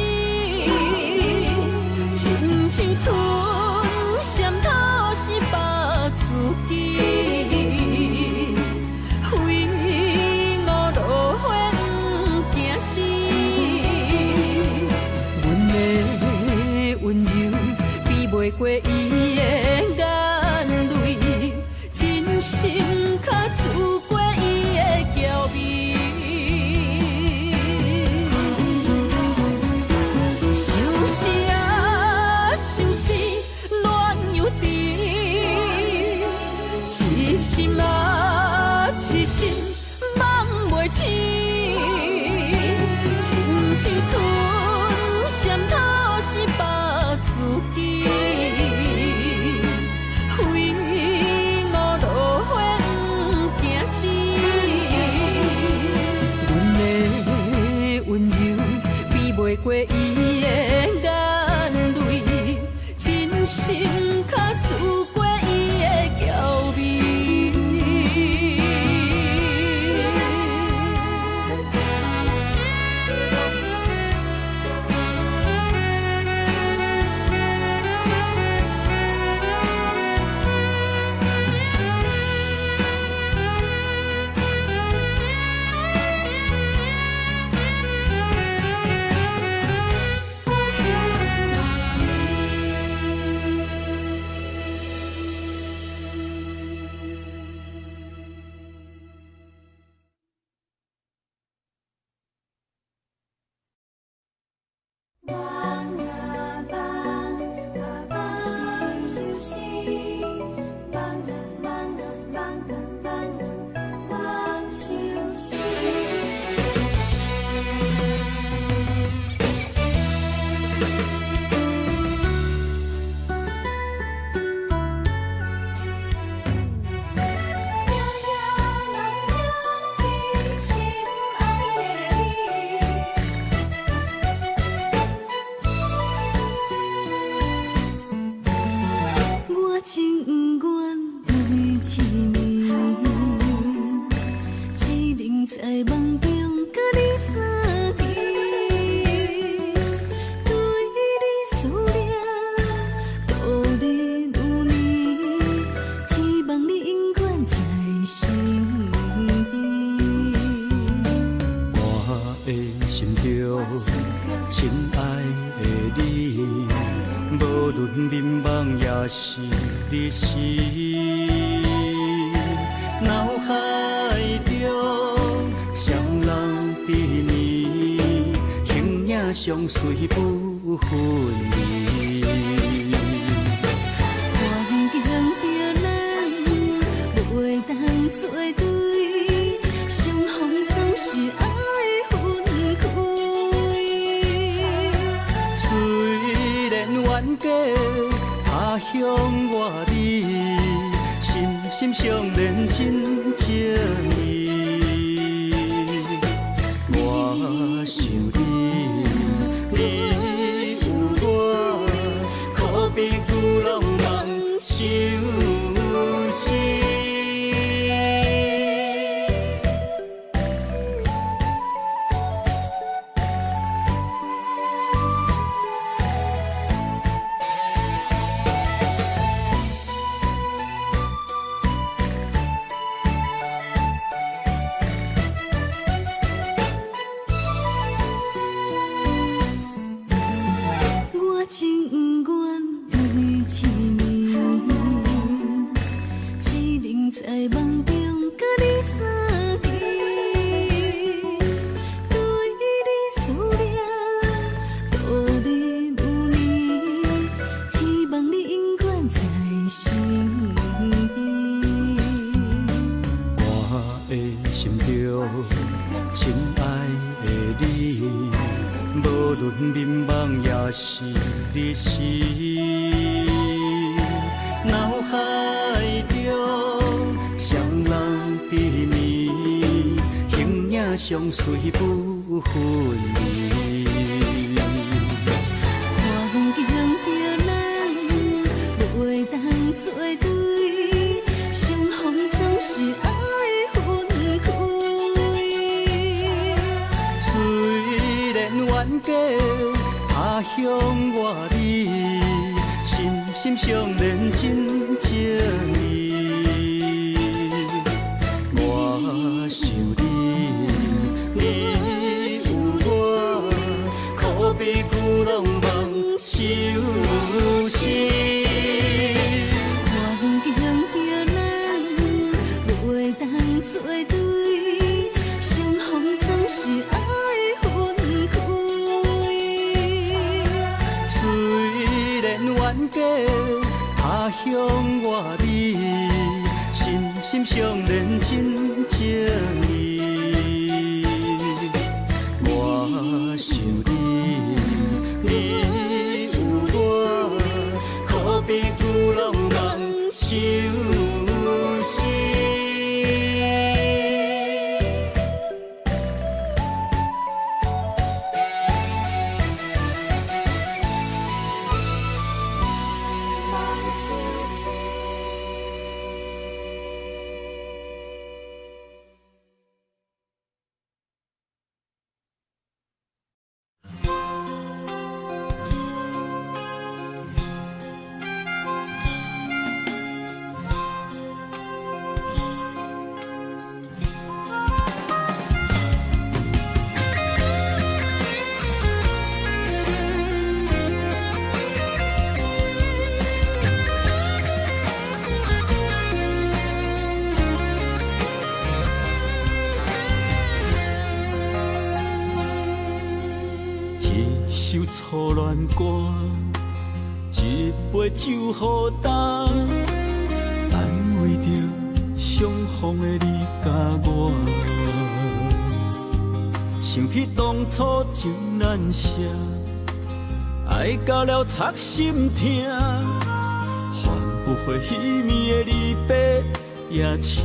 亲像春闪透是白自己，非我落花不惊死。阮的温柔比袂过伊的眼泪，真心较输过伊的娇媚。痴心啊，痴心梦袂醒，亲像春闪透是白自己，非我落花不惊死。阮的温柔比袂过伊的眼泪，真心较输过伊的娇媚。相随不分离，环境叫咱袂当做对，相逢总是爱分开。虽然冤家他乡外里，心心相连真情意。我想你。论民望也是历史。脑海中双人甜蜜，形影相随不分离。环境着咱袂当作对，相逢总是爱分开。虽然冤家他乡外里，心心相连真情义。我想你，你有我，可比古浪漫相思。环境着咱袂当作对，相逢总是爱分开。虽然冤家他乡外里，心心相连真情义。我想你，你有我，可比古浪漫相思。一首初恋歌，一杯酒予干，安慰着相逢的你甲我。想起当初情难舍，爱到了插心痛，换不回彼暝的离别夜车。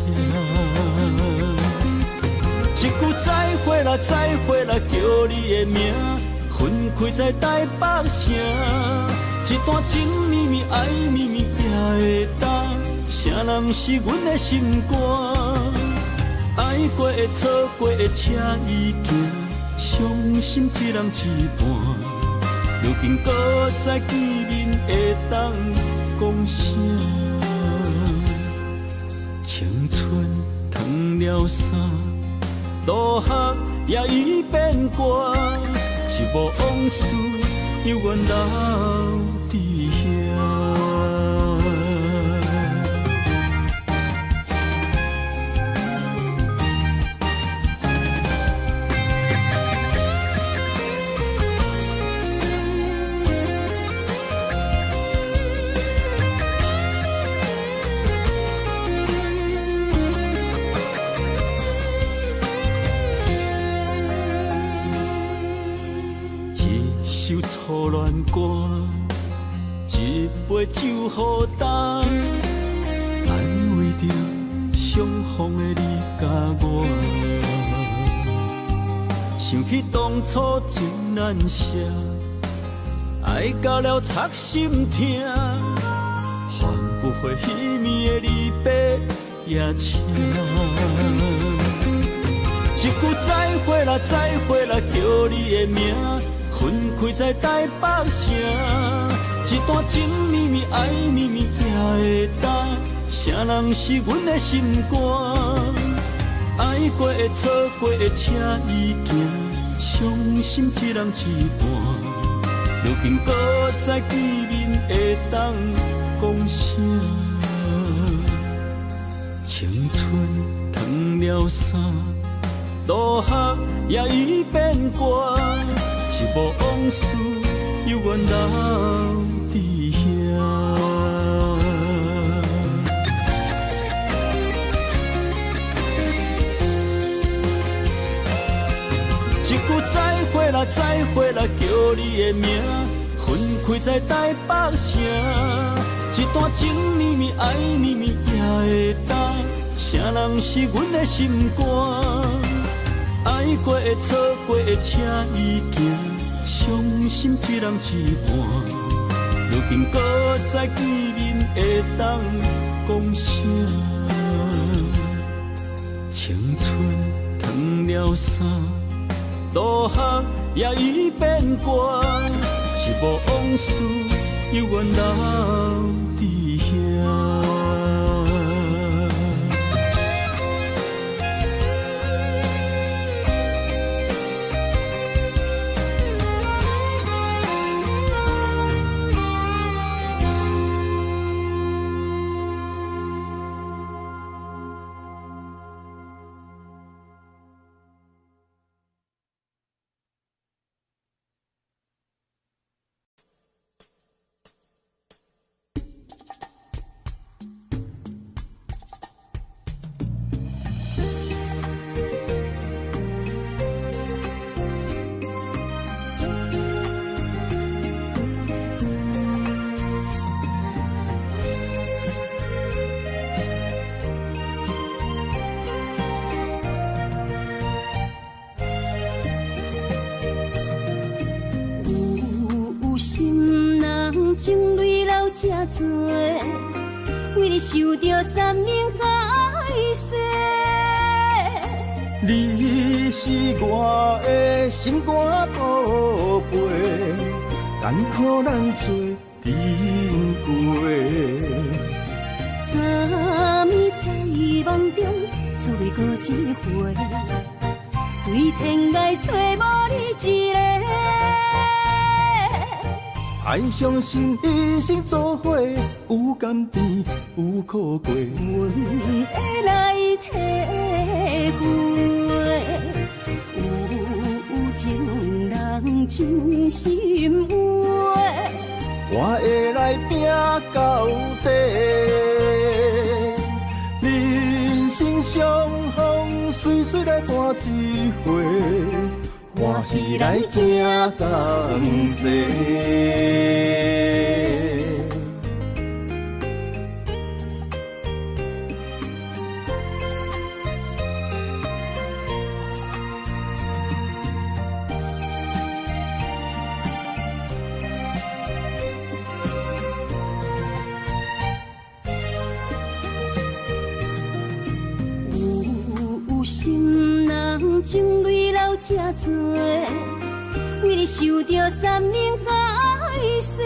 一句再会啦，再会啦，叫你的名。分开在台北城，一段情绵绵爱绵绵也会当，谁人是阮的心肝？爱过的错过的车已行，伤心一人一半。如今搁再见面会当讲啥？青春褪了衫，落雨也已变歌。一幕往事，犹原留伫遐。一首初恋歌，一杯酒予干，安慰着相逢的你甲我。想起当初情难舍，爱到了插心痛，换不回彼暝的离别夜车。一句再会啦，再会啦，叫你的名。分开在台北城，一段情绵绵爱绵绵也会当，谁人是阮的心肝？爱过的错过的车已行，伤心一人一半。如今搁再见面会当讲啥？青春褪了衫，落雨也已变歌。一幕往事，犹原留伫遐。一句再会啦，再回来叫你的名，分开在台北城。一段情绵绵爱绵绵也会担，啥人是阮的心肝？爱过的错过的车已行，伤心一人一半。如今搁再见面会当讲啥？青春褪了衫，落雨也已变寒，一幕往事犹原留伫遐。情泪流这多，为你受着三命海誓。你是我的心肝宝贝，艰苦咱做阵过。三暝在梦中，再过一回，对天涯找无你一个。爱相信一生做伙，有甘甜有苦过，阮会来体会。有情人真心话，我会来拼到底。人生相逢，随随来伴一回。欢喜来行同齐。有心人情泪流这多，为你受着三命海誓。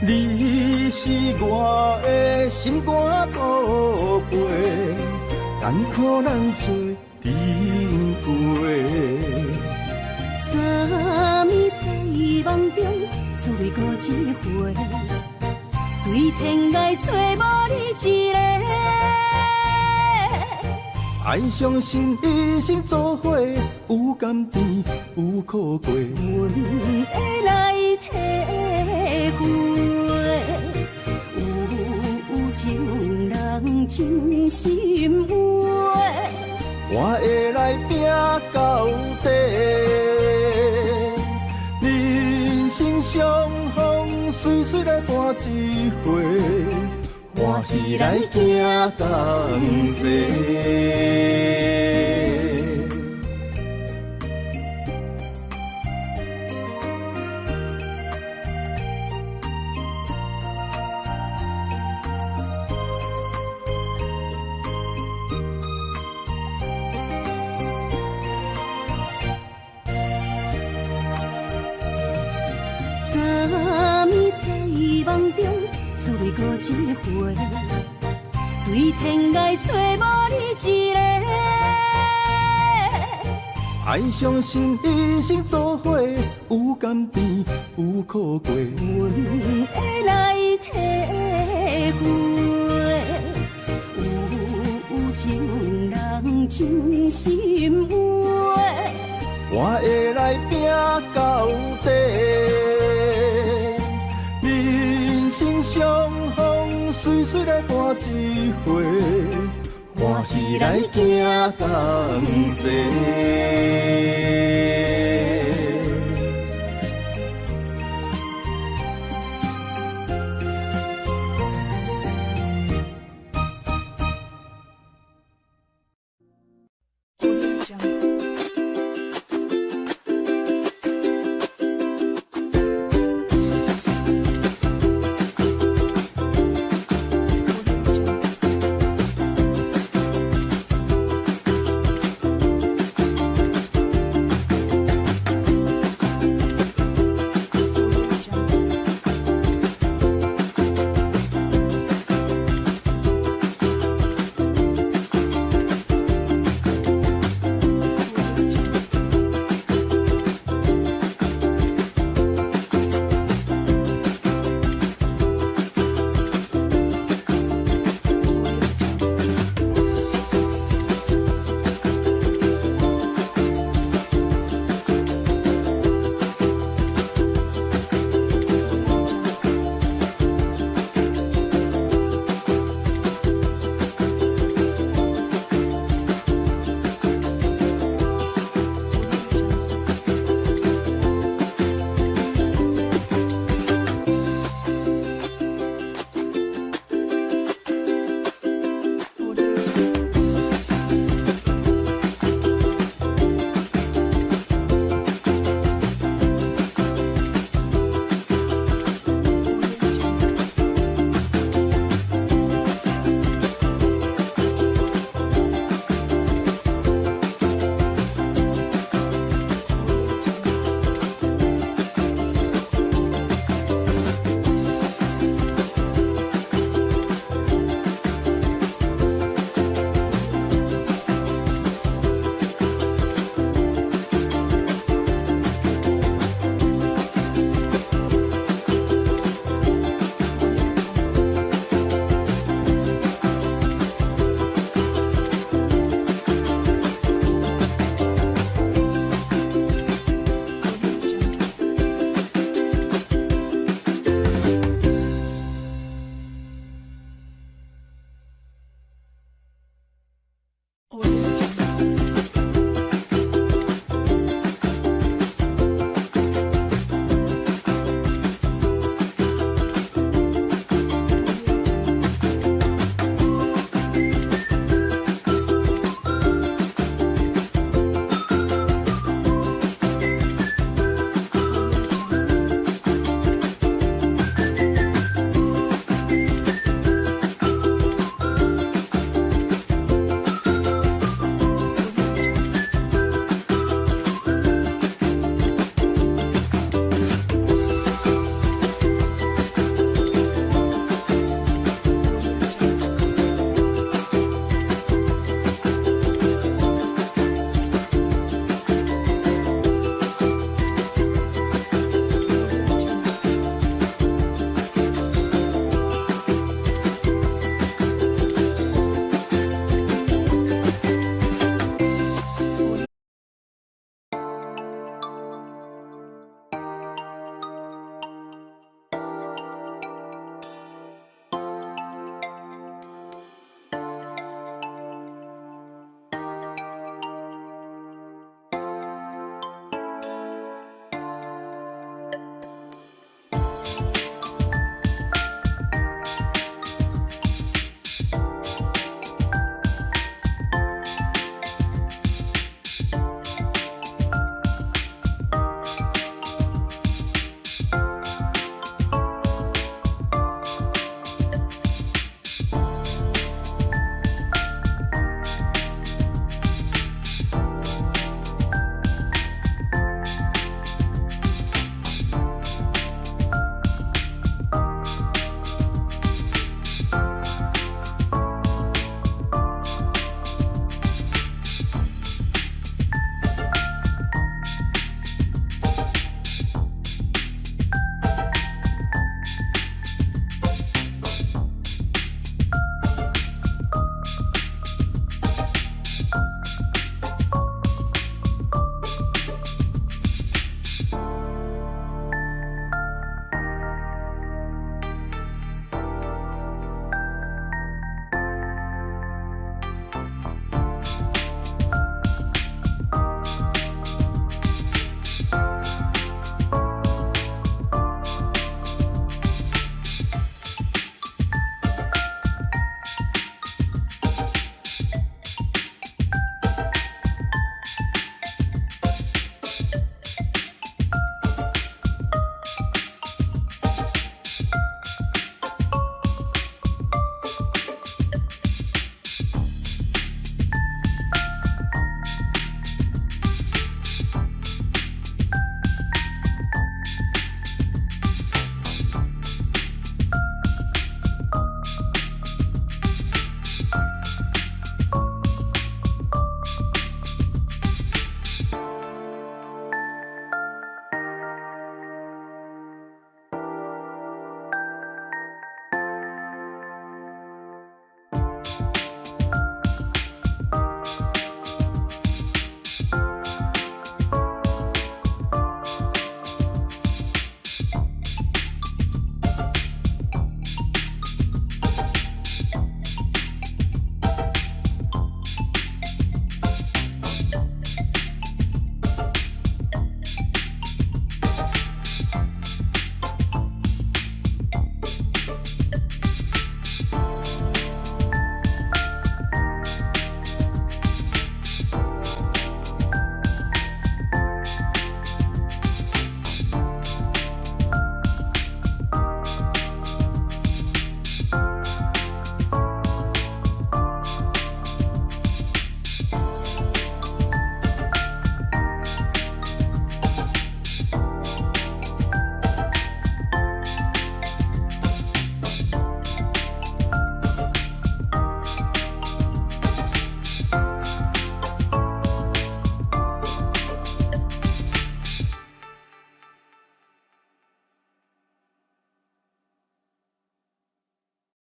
你是我的心肝宝贝，艰苦咱做阵过。三暝在梦中，再过一回，对天涯找无你一个。爱相信一生做伙，有甘甜有苦过。阮会来体会，有情人真心话，我会来拼到底。人生相逢，随随来伴一回。欢喜来行同齐。三暝在梦中，再过一回，对天涯找无你一个。爱相信一生做伙，有甘甜有苦过。阮会来体会，有情人真心话，我会来拼到底。人生相逢，随随来伴一回。欢喜来行同齐。